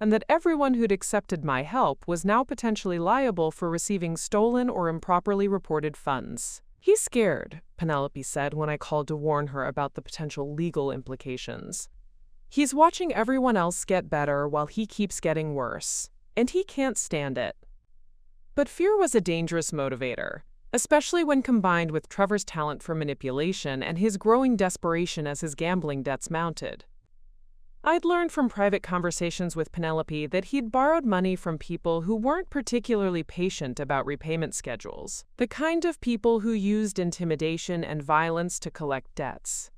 and that everyone who'd accepted my help was now potentially liable for receiving stolen or improperly reported funds. "He's scared," Penelope said when I called to warn her about the potential legal implications. "He's watching everyone else get better while he keeps getting worse, and he can't stand it." But fear was a dangerous motivator, especially when combined with Trevor's talent for manipulation and his growing desperation as his gambling debts mounted. I'd learned from private conversations with Penelope that he'd borrowed money from people who weren't particularly patient about repayment schedules, the kind of people who used intimidation and violence to collect debts.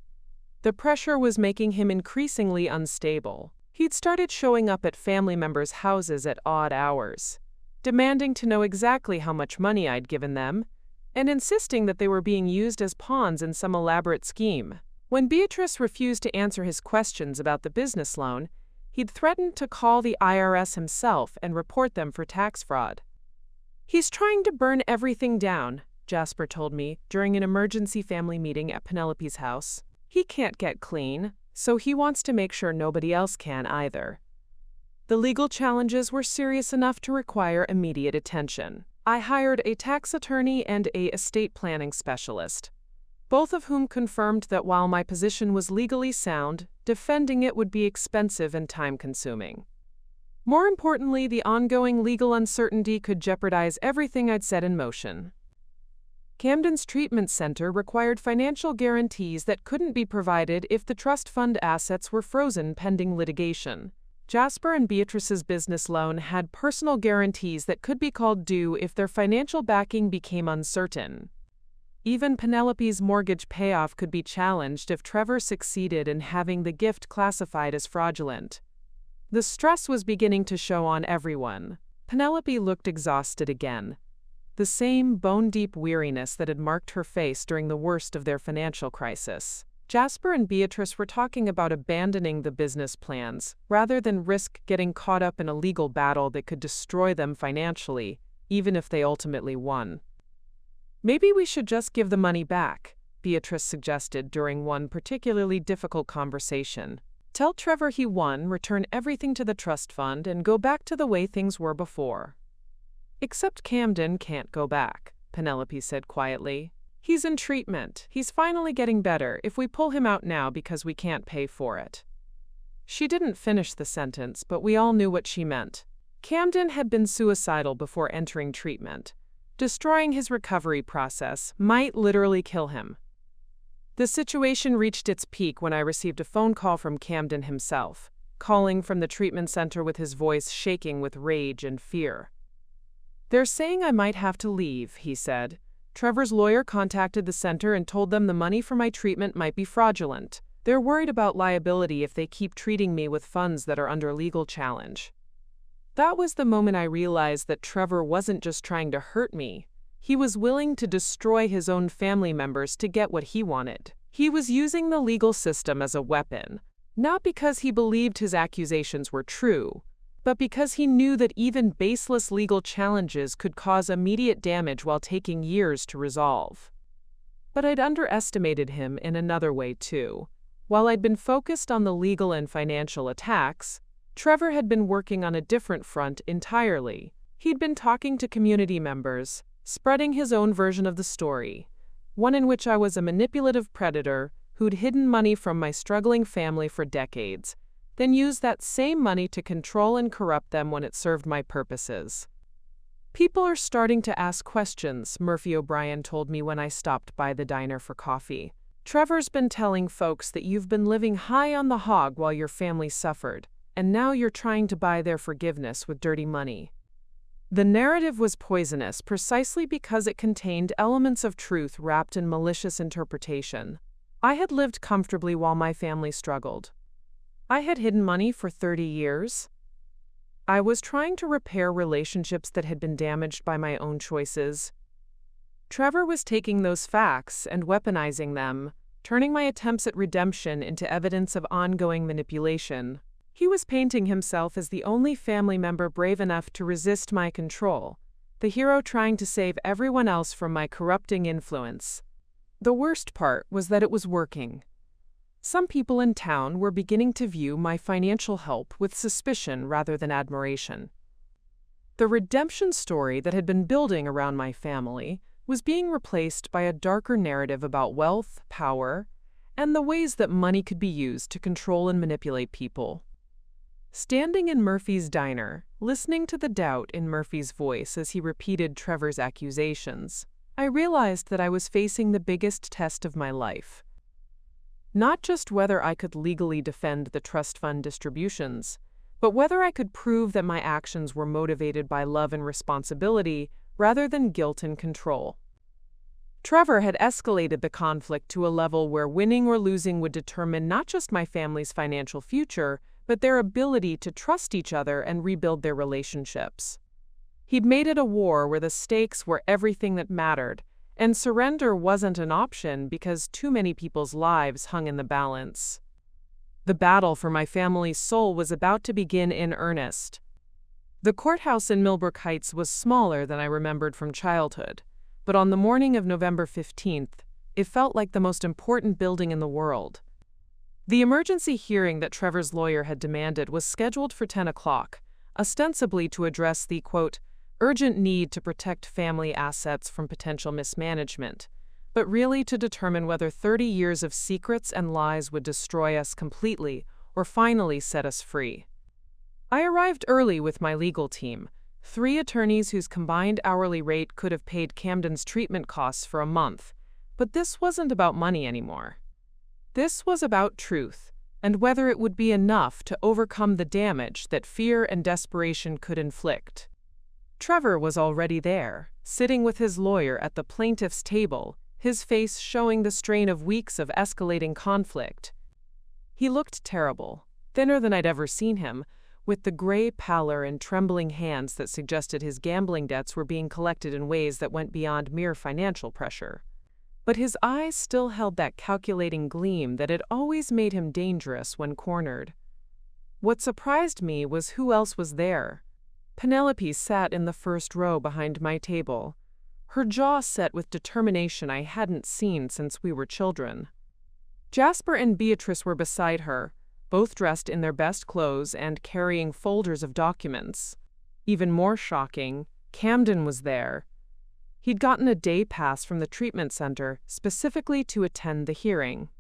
The pressure was making him increasingly unstable. He'd started showing up at family members' houses at odd hours, demanding to know exactly how much money I'd given them, and insisting that they were being used as pawns in some elaborate scheme. When Beatrice refused to answer his questions about the business loan, he'd threatened to call the IRS himself and report them for tax fraud. "He's trying to burn everything down," Jasper told me during an emergency family meeting at Penelope's house. "He can't get clean, so he wants to make sure nobody else can either." The legal challenges were serious enough to require immediate attention. I hired a tax attorney and a estate planning specialist, both of whom confirmed that while my position was legally sound, defending it would be expensive and time-consuming. More importantly, the ongoing legal uncertainty could jeopardize everything I'd set in motion. Camden's treatment center required financial guarantees that couldn't be provided if the trust fund assets were frozen pending litigation. Jasper and Beatrice's business loan had personal guarantees that could be called due if their financial backing became uncertain. Even Penelope's mortgage payoff could be challenged if Trevor succeeded in having the gift classified as fraudulent. The stress was beginning to show on everyone. Penelope looked exhausted again, the same bone-deep weariness that had marked her face during the worst of their financial crisis. Jasper and Beatrice were talking about abandoning the business plans rather than risk getting caught up in a legal battle that could destroy them financially, even if they ultimately won. "Maybe we should just give the money back," Beatrice suggested during one particularly difficult conversation. "Tell Trevor he won, return everything to the trust fund, and go back to the way things were before." "Except Camden can't go back," Penelope said quietly. "He's in treatment. He's finally getting better if we pull him out now because we can't pay for it." She didn't finish the sentence, but we all knew what she meant. Camden had been suicidal before entering treatment, Destroying his recovery process might literally kill him. The situation reached its peak when I received a phone call from Camden himself, calling from the treatment center with his voice shaking with rage and fear. "They're saying I might have to leave," he said. "Trevor's lawyer contacted the center and told them the money for my treatment might be fraudulent. They're worried about liability if they keep treating me with funds that are under legal challenge." That was the moment I realized that Trevor wasn't just trying to hurt me. He was willing to destroy his own family members to get what he wanted. He was using the legal system as a weapon, not because he believed his accusations were true, but because he knew that even baseless legal challenges could cause immediate damage while taking years to resolve. But I'd underestimated him in another way, too. While I'd been focused on the legal and financial attacks, Trevor had been working on a different front entirely. He'd been talking to community members, spreading his own version of the story, one in which I was a manipulative predator who'd hidden money from my struggling family for decades, then used that same money to control and corrupt them when it served my purposes. "People are starting to ask questions," Murphy O'Brien told me when I stopped by the diner for coffee. "Trevor's been telling folks that you've been living high on the hog while your family suffered, and now you're trying to buy their forgiveness with dirty money." The narrative was poisonous precisely because it contained elements of truth wrapped in malicious interpretation. I had lived comfortably while my family struggled. I had hidden money for 30 years. I was trying to repair relationships that had been damaged by my own choices. Trevor was taking those facts and weaponizing them, turning my attempts at redemption into evidence of ongoing manipulation. He was painting himself as the only family member brave enough to resist my control, the hero trying to save everyone else from my corrupting influence. The worst part was that it was working. Some people in town were beginning to view my financial help with suspicion rather than admiration. The redemption story that had been building around my family was being replaced by a darker narrative about wealth, power, and the ways that money could be used to control and manipulate people. Standing in Murphy's diner, listening to the doubt in Murphy's voice as he repeated Trevor's accusations, I realized that I was facing the biggest test of my life. Not just whether I could legally defend the trust fund distributions, but whether I could prove that my actions were motivated by love and responsibility rather than guilt and control. Trevor had escalated the conflict to a level where winning or losing would determine not just my family's financial future, but their ability to trust each other and rebuild their relationships. He'd made it a war where the stakes were everything that mattered, and surrender wasn't an option because too many people's lives hung in the balance. The battle for my family's soul was about to begin in earnest. The courthouse in Millbrook Heights was smaller than I remembered from childhood, but on the morning of November 15th, it felt like the most important building in the world. The emergency hearing that Trevor's lawyer had demanded was scheduled for 10 o'clock, ostensibly to address the, quote, urgent need to protect family assets from potential mismanagement, but really to determine whether 30 years of secrets and lies would destroy us completely or finally set us free. I arrived early with my legal team, 3 attorneys whose combined hourly rate could have paid Camden's treatment costs for a month, but this wasn't about money anymore. This was about truth, and whether it would be enough to overcome the damage that fear and desperation could inflict. Trevor was already there, sitting with his lawyer at the plaintiff's table, his face showing the strain of weeks of escalating conflict. He looked terrible, thinner than I'd ever seen him, with the gray pallor and trembling hands that suggested his gambling debts were being collected in ways that went beyond mere financial pressure. But his eyes still held that calculating gleam that had always made him dangerous when cornered. What surprised me was who else was there. Penelope sat in the first row behind my table, her jaw set with determination I hadn't seen since we were children. Jasper and Beatrice were beside her, both dressed in their best clothes and carrying folders of documents. Even more shocking, Camden was there. He'd gotten a day pass from the treatment center specifically to attend the hearing.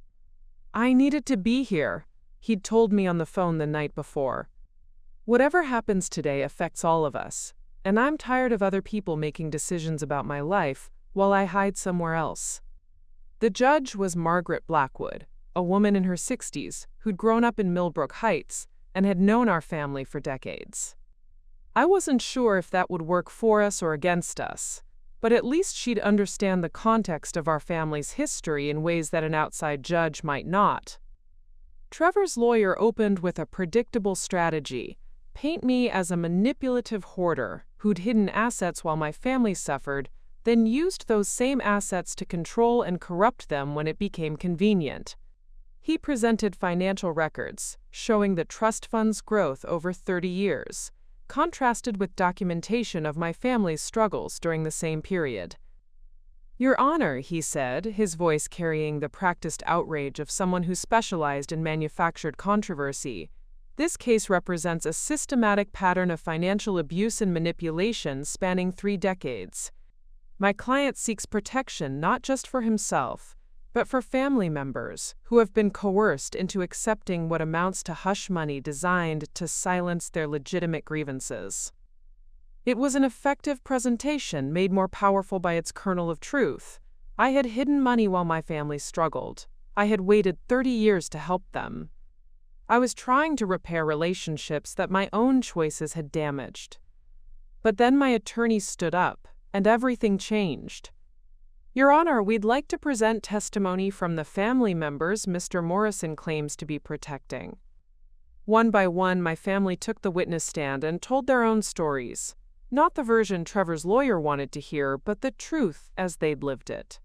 I needed to be here, he'd told me on the phone the night before. Whatever happens today affects all of us, and I'm tired of other people making decisions about my life while I hide somewhere else." The judge was Margaret Blackwood, a woman in her 60s who'd grown up in Millbrook Heights and had known our family for decades. I wasn't sure if that would work for us or against us, but at least she'd understand the context of our family's history in ways that an outside judge might not. Trevor's lawyer opened with a predictable strategy: paint me as a manipulative hoarder who'd hidden assets while my family suffered, then used those same assets to control and corrupt them when it became convenient. He presented financial records showing the trust fund's growth over 30 years, contrasted with documentation of my family's struggles during the same period. "Your Honor," he said, his voice carrying the practiced outrage of someone who specialized in manufactured controversy, "this case represents a systematic pattern of financial abuse and manipulation spanning 3 decades. My client seeks protection not just for himself, but for family members who have been coerced into accepting what amounts to hush money designed to silence their legitimate grievances." It was an effective presentation made more powerful by its kernel of truth. I had hidden money while my family struggled. I had waited 30 years to help them. I was trying to repair relationships that my own choices had damaged. But then my attorney stood up, and everything changed. "Your Honor, we'd like to present testimony from the family members Mr. Morrison claims to be protecting." One by one, my family took the witness stand and told their own stories. Not the version Trevor's lawyer wanted to hear, but the truth as they'd lived it.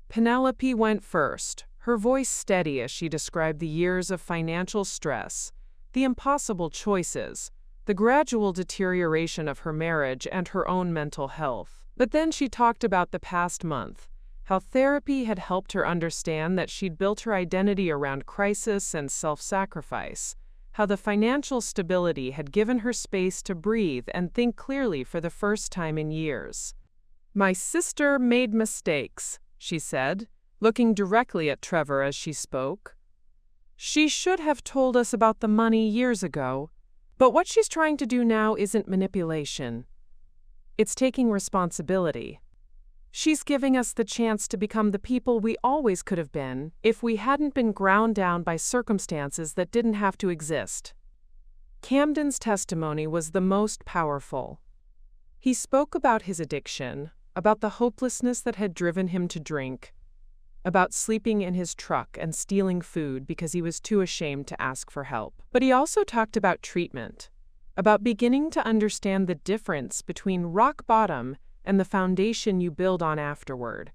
Penelope went first, her voice steady as she described the years of financial stress, the impossible choices, the gradual deterioration of her marriage and her own mental health. But then she talked about the past month, how therapy had helped her understand that she'd built her identity around crisis and self-sacrifice, how the financial stability had given her space to breathe and think clearly for the first time in years. "My sister made mistakes," she said, looking directly at Trevor as she spoke. "She should have told us about the money years ago, but what she's trying to do now isn't manipulation. It's taking responsibility. She's giving us the chance to become the people we always could have been if we hadn't been ground down by circumstances that didn't have to exist." Camden's testimony was the most powerful. He spoke about his addiction, about the hopelessness that had driven him to drink, about sleeping in his truck and stealing food because he was too ashamed to ask for help. But he also talked about treatment, about beginning to understand the difference between rock bottom and the foundation you build on afterward.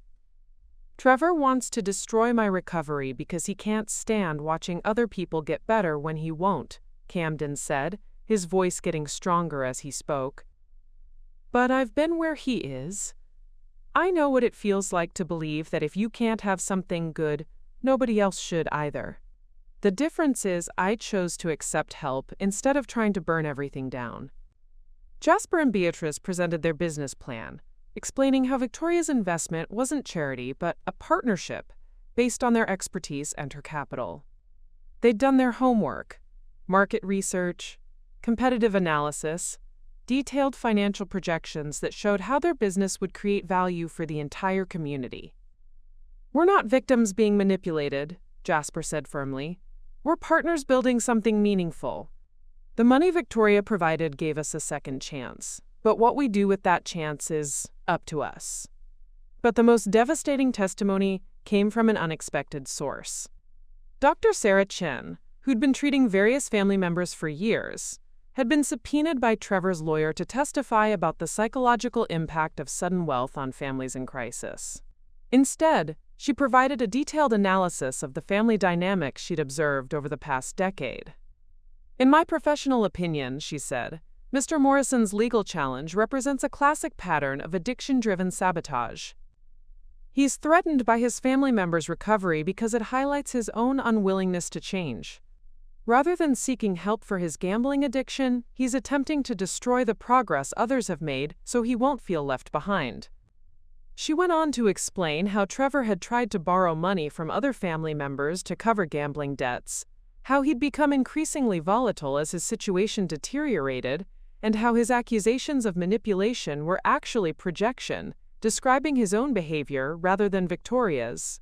"Trevor wants to destroy my recovery because he can't stand watching other people get better when he won't," Camden said, his voice getting stronger as he spoke. "But I've been where he is. I know what it feels like to believe that if you can't have something good, nobody else should either. The difference is I chose to accept help instead of trying to burn everything down." Jasper and Beatrice presented their business plan, explaining how Victoria's investment wasn't charity but a partnership based on their expertise and her capital. They'd done their homework: market research, competitive analysis, detailed financial projections that showed how their business would create value for the entire community. "We're not victims being manipulated," Jasper said firmly. "We're partners building something meaningful. The money Victoria provided gave us a second chance, but what we do with that chance is up to us." But the most devastating testimony came from an unexpected source. Dr. Sarah Chen, who'd been treating various family members for years, had been subpoenaed by Trevor's lawyer to testify about the psychological impact of sudden wealth on families in crisis. Instead, she provided a detailed analysis of the family dynamics she'd observed over the past decade. "In my professional opinion," she said, "Mr. Morrison's legal challenge represents a classic pattern of addiction-driven sabotage. He's threatened by his family members' recovery because it highlights his own unwillingness to change. Rather than seeking help for his gambling addiction, he's attempting to destroy the progress others have made so he won't feel left behind." She went on to explain how Trevor had tried to borrow money from other family members to cover gambling debts, how he'd become increasingly volatile as his situation deteriorated, and how his accusations of manipulation were actually projection, describing his own behavior rather than Victoria's.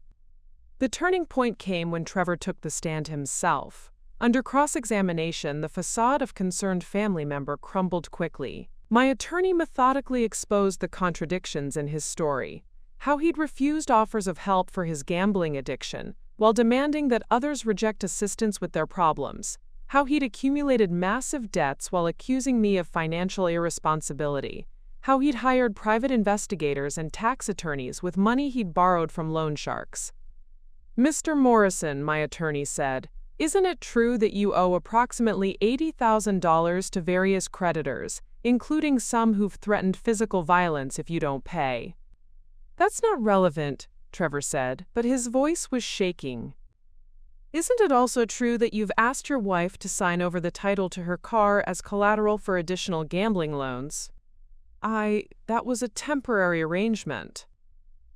The turning point came when Trevor took the stand himself. Under cross-examination, the facade of concerned family member crumbled quickly. My attorney methodically exposed the contradictions in his story, how he'd refused offers of help for his gambling addiction, while demanding that others reject assistance with their problems, how he'd accumulated massive debts while accusing me of financial irresponsibility, how he'd hired private investigators and tax attorneys with money he'd borrowed from loan sharks. "Mr. Morrison," my attorney said, "isn't it true that you owe approximately $80,000 to various creditors, including some who've threatened physical violence if you don't pay?" "That's not relevant," Trevor said, but his voice was shaking. "Isn't it also true that you've asked your wife to sign over the title to her car as collateral for additional gambling loans?" That was a temporary arrangement."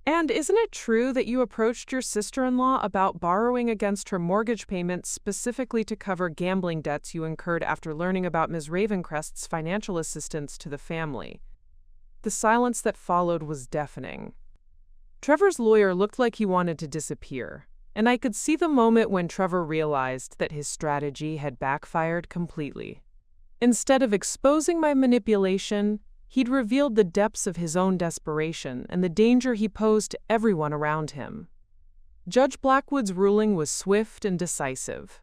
"And isn't it true that you approached your sister-in-law about borrowing against her mortgage payments specifically to cover gambling debts you incurred after learning about Ms. Ravencrest's financial assistance to the family?" The silence that followed was deafening. Trevor's lawyer looked like he wanted to disappear, and I could see the moment when Trevor realized that his strategy had backfired completely. Instead of exposing my manipulation, he'd revealed the depths of his own desperation and the danger he posed to everyone around him. Judge Blackwood's ruling was swift and decisive.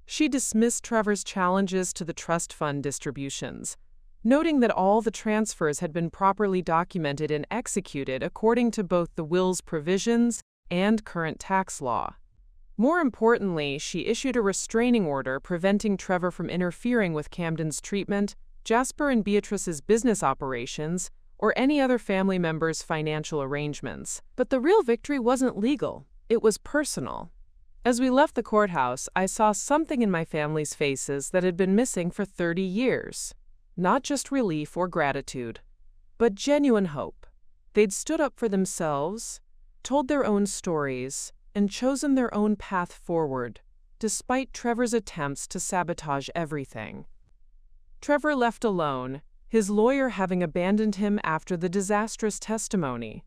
She dismissed Trevor's challenges to the trust fund distributions, noting that all the transfers had been properly documented and executed according to both the will's provisions and current tax law. More importantly, she issued a restraining order preventing Trevor from interfering with Camden's treatment, Jasper and Beatrice's business operations, or any other family member's financial arrangements. But the real victory wasn't legal, it was personal. As we left the courthouse, I saw something in my family's faces that had been missing for 30 years. Not just relief or gratitude, but genuine hope. They'd stood up for themselves, told their own stories, and chosen their own path forward, despite Trevor's attempts to sabotage everything. Trevor left alone, his lawyer having abandoned him after the disastrous testimony.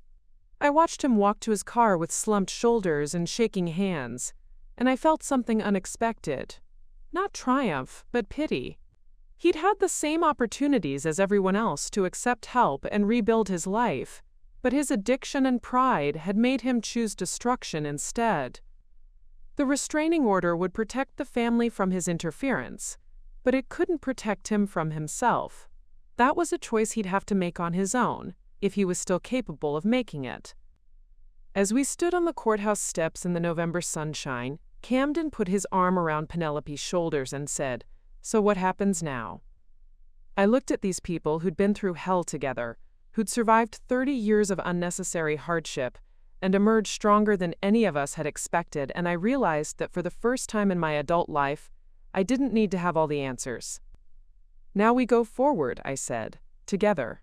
I watched him walk to his car with slumped shoulders and shaking hands, and I felt something unexpected. Not triumph, but pity. He'd had the same opportunities as everyone else to accept help and rebuild his life, but his addiction and pride had made him choose destruction instead. The restraining order would protect the family from his interference, but it couldn't protect him from himself. That was a choice he'd have to make on his own, if he was still capable of making it. As we stood on the courthouse steps in the November sunshine, Camden put his arm around Penelope's shoulders and said, "So what happens now?" I looked at these people who'd been through hell together, who'd survived 30 years of unnecessary hardship, and emerged stronger than any of us had expected, and I realized that for the first time in my adult life, I didn't need to have all the answers. "Now we go forward," I said, "together."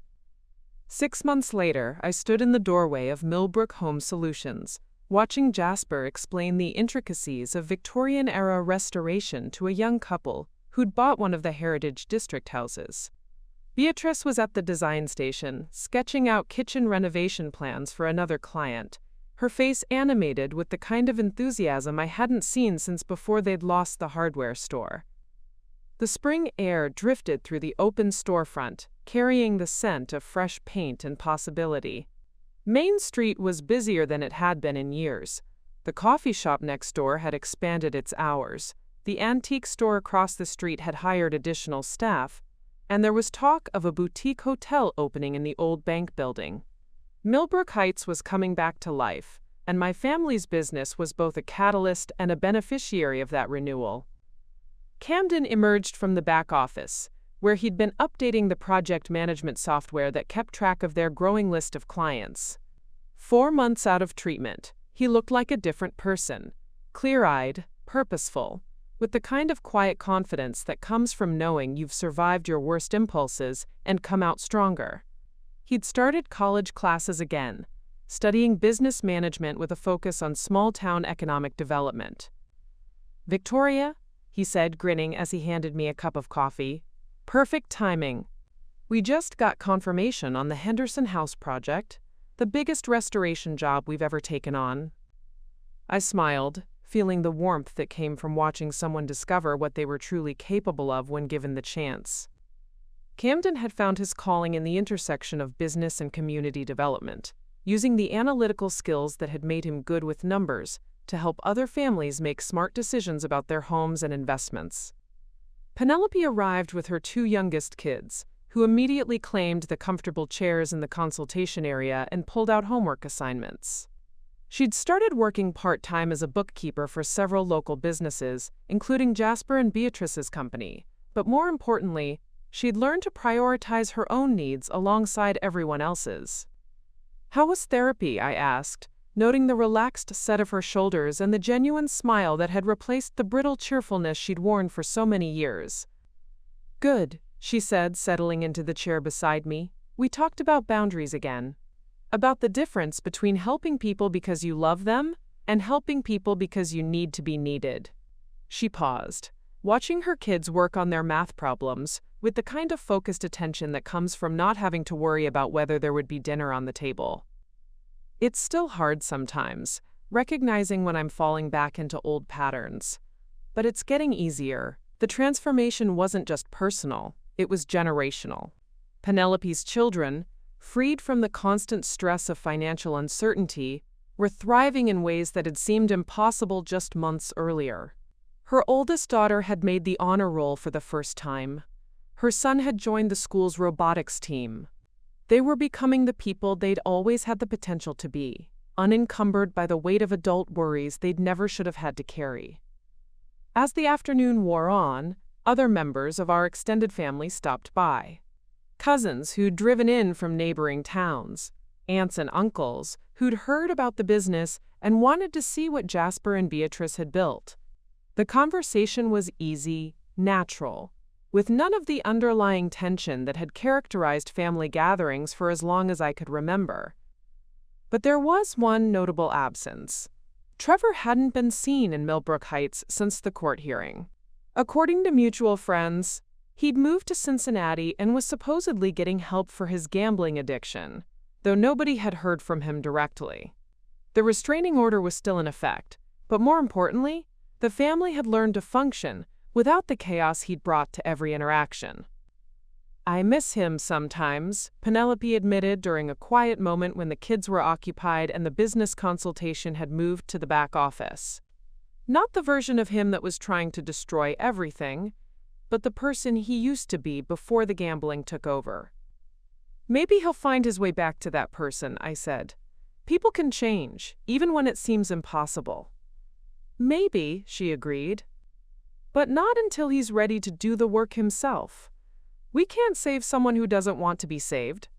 6 months later, I stood in the doorway of Millbrook Home Solutions, watching Jasper explain the intricacies of Victorian-era restoration to a young couple who'd bought one of the Heritage District houses. Beatrice was at the design station, sketching out kitchen renovation plans for another client, her face animated with the kind of enthusiasm I hadn't seen since before they'd lost the hardware store. The spring air drifted through the open storefront, carrying the scent of fresh paint and possibility. Main Street was busier than it had been in years. The coffee shop next door had expanded its hours, the antique store across the street had hired additional staff, and there was talk of a boutique hotel opening in the old bank building. Millbrook Heights was coming back to life, and my family's business was both a catalyst and a beneficiary of that renewal. Camden emerged from the back office, where he'd been updating the project management software that kept track of their growing list of clients. 4 months out of treatment, he looked like a different person, clear-eyed, purposeful, with the kind of quiet confidence that comes from knowing you've survived your worst impulses and come out stronger. He'd started college classes again, studying business management with a focus on small-town economic development. "Victoria," he said, grinning as he handed me a cup of coffee, "perfect timing. We just got confirmation on the Henderson House project, the biggest restoration job we've ever taken on. I smiled, feeling the warmth that came from watching someone discover what they were truly capable of when given the chance. Camden had found his calling in the intersection of business and community development, using the analytical skills that had made him good with numbers to help other families make smart decisions about their homes and investments. Penelope arrived with her two youngest kids, who immediately claimed the comfortable chairs in the consultation area and pulled out homework assignments. She'd started working part-time as a bookkeeper for several local businesses, including Jasper and Beatrice's company, but more importantly, she'd learned to prioritize her own needs alongside everyone else's. "How was therapy?" I asked, noting the relaxed set of her shoulders and the genuine smile that had replaced the brittle cheerfulness she'd worn for so many years. "Good," she said, settling into the chair beside me. "We talked about boundaries again. About the difference between helping people because you love them and helping people because you need to be needed." She paused, watching her kids work on their math problems with the kind of focused attention that comes from not having to worry about whether there would be dinner on the table. It's still hard sometimes, recognizing when I'm falling back into old patterns. But it's getting easier. The transformation wasn't just personal, it was generational. Penelope's children, freed from the constant stress of financial uncertainty, were thriving in ways that had seemed impossible just months earlier. Her oldest daughter had made the honor roll for the first time. Her son had joined the school's robotics team. They were becoming the people they'd always had the potential to be, unencumbered by the weight of adult worries they'd never should have had to carry. As the afternoon wore on, other members of our extended family stopped by. Cousins who'd driven in from neighboring towns, aunts and uncles who'd heard about the business and wanted to see what Jasper and Beatrice had built. The conversation was easy, natural, with none of the underlying tension that had characterized family gatherings for as long as I could remember. But there was one notable absence. Trevor hadn't been seen in Millbrook Heights since the court hearing. According to mutual friends, he'd moved to Cincinnati and was supposedly getting help for his gambling addiction, though nobody had heard from him directly. The restraining order was still in effect, but more importantly, the family had learned to function without the chaos he'd brought to every interaction. "I miss him sometimes," Penelope admitted during a quiet moment when the kids were occupied and the business consultation had moved to the back office. Not the version of him that was trying to destroy everything, but the person he used to be before the gambling took over. "Maybe he'll find his way back to that person," I said. "People can change, even when it seems impossible." "Maybe," she agreed. "But not until he's ready to do the work himself. We can't save someone who doesn't want to be saved."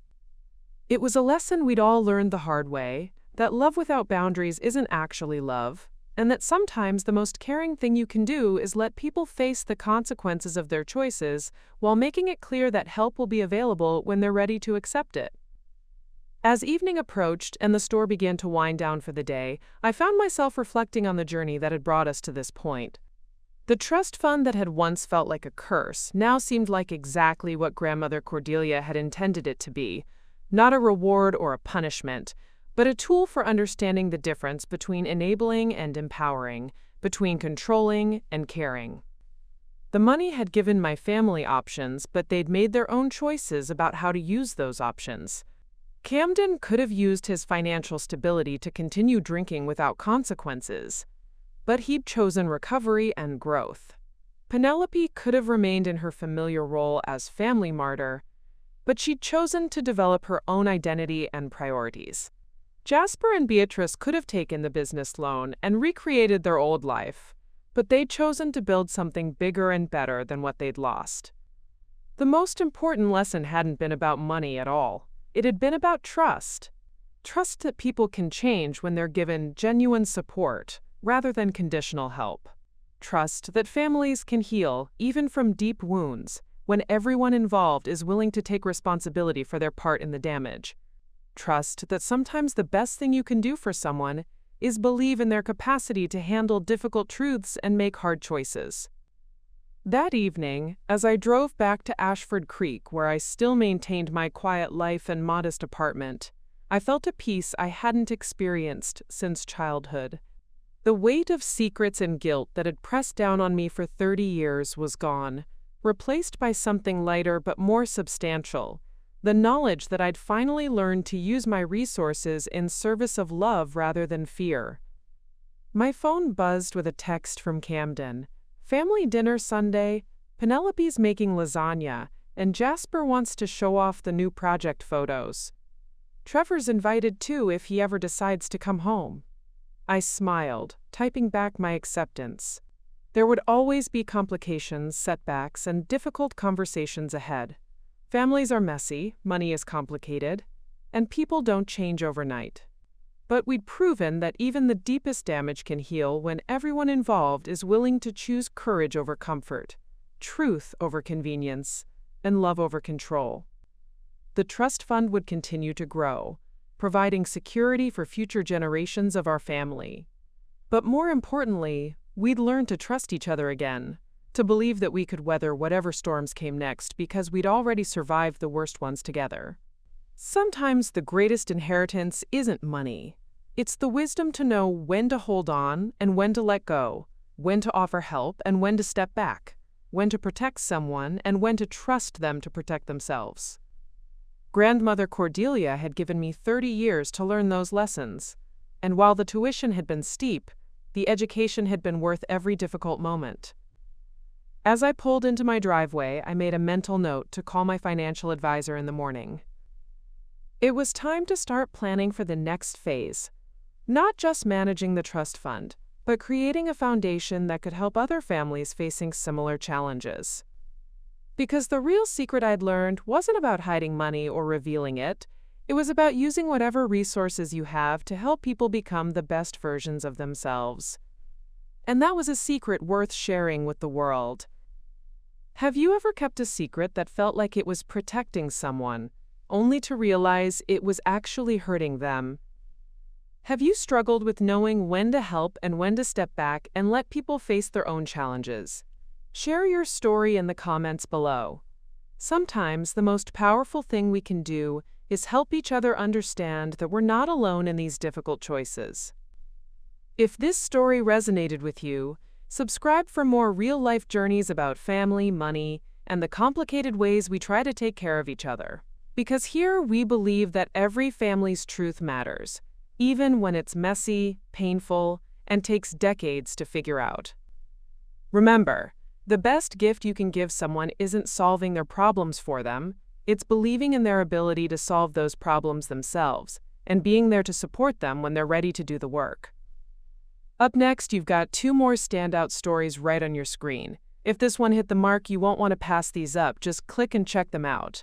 It was a lesson we'd all learned the hard way, that love without boundaries isn't actually love, and that sometimes the most caring thing you can do is let people face the consequences of their choices while making it clear that help will be available when they're ready to accept it. As evening approached and the store began to wind down for the day, I found myself reflecting on the journey that had brought us to this point. The trust fund that had once felt like a curse now seemed like exactly what Grandmother Cordelia had intended it to be, not a reward or a punishment, but a tool for understanding the difference between enabling and empowering, between controlling and caring. The money had given my family options, but they'd made their own choices about how to use those options. Camden could have used his financial stability to continue drinking without consequences, but he'd chosen recovery and growth. Penelope could have remained in her familiar role as family martyr, but she'd chosen to develop her own identity and priorities. Jasper and Beatrice could have taken the business loan and recreated their old life, but they'd chosen to build something bigger and better than what they'd lost. The most important lesson hadn't been about money at all. It had been about trust. Trust that people can change when they're given genuine support, rather than conditional help. Trust that families can heal, even from deep wounds, when everyone involved is willing to take responsibility for their part in the damage. Trust that sometimes the best thing you can do for someone is believe in their capacity to handle difficult truths and make hard choices. That evening, as I drove back to Ashford Creek, where I still maintained my quiet life and modest apartment, I felt a peace I hadn't experienced since childhood. The weight of secrets and guilt that had pressed down on me for 30 years was gone, replaced by something lighter but more substantial, the knowledge that I'd finally learned to use my resources in service of love rather than fear. My phone buzzed with a text from Camden. Family dinner Sunday, Penelope's making lasagna, and Jasper wants to show off the new project photos. Trevor's invited too if he ever decides to come home. I smiled, typing back my acceptance. There would always be complications, setbacks, and difficult conversations ahead. Families are messy, money is complicated, and people don't change overnight. But we'd proven that even the deepest damage can heal when everyone involved is willing to choose courage over comfort, truth over convenience, and love over control. The trust fund would continue to grow, providing security for future generations of our family. But more importantly, we'd learn to trust each other again, to believe that we could weather whatever storms came next because we'd already survived the worst ones together. Sometimes the greatest inheritance isn't money. It's the wisdom to know when to hold on and when to let go, when to offer help and when to step back, when to protect someone and when to trust them to protect themselves. Grandmother Cordelia had given me 30 years to learn those lessons, and while the tuition had been steep, the education had been worth every difficult moment. As I pulled into my driveway, I made a mental note to call my financial advisor in the morning. It was time to start planning for the next phase, not just managing the trust fund, but creating a foundation that could help other families facing similar challenges. Because the real secret I'd learned wasn't about hiding money or revealing it. It was about using whatever resources you have to help people become the best versions of themselves. And that was a secret worth sharing with the world. Have you ever kept a secret that felt like it was protecting someone, only to realize it was actually hurting them? Have you struggled with knowing when to help and when to step back and let people face their own challenges? Share your story in the comments below. Sometimes the most powerful thing we can do is help each other understand that we're not alone in these difficult choices. If this story resonated with you, subscribe for more real-life journeys about family, money, and the complicated ways we try to take care of each other. Because here we believe that every family's truth matters, even when it's messy, painful, and takes decades to figure out. Remember, the best gift you can give someone isn't solving their problems for them, it's believing in their ability to solve those problems themselves, and being there to support them when they're ready to do the work. Up next, you've got 2 more standout stories right on your screen. If this one hit the mark, you won't want to pass these up, just click and check them out.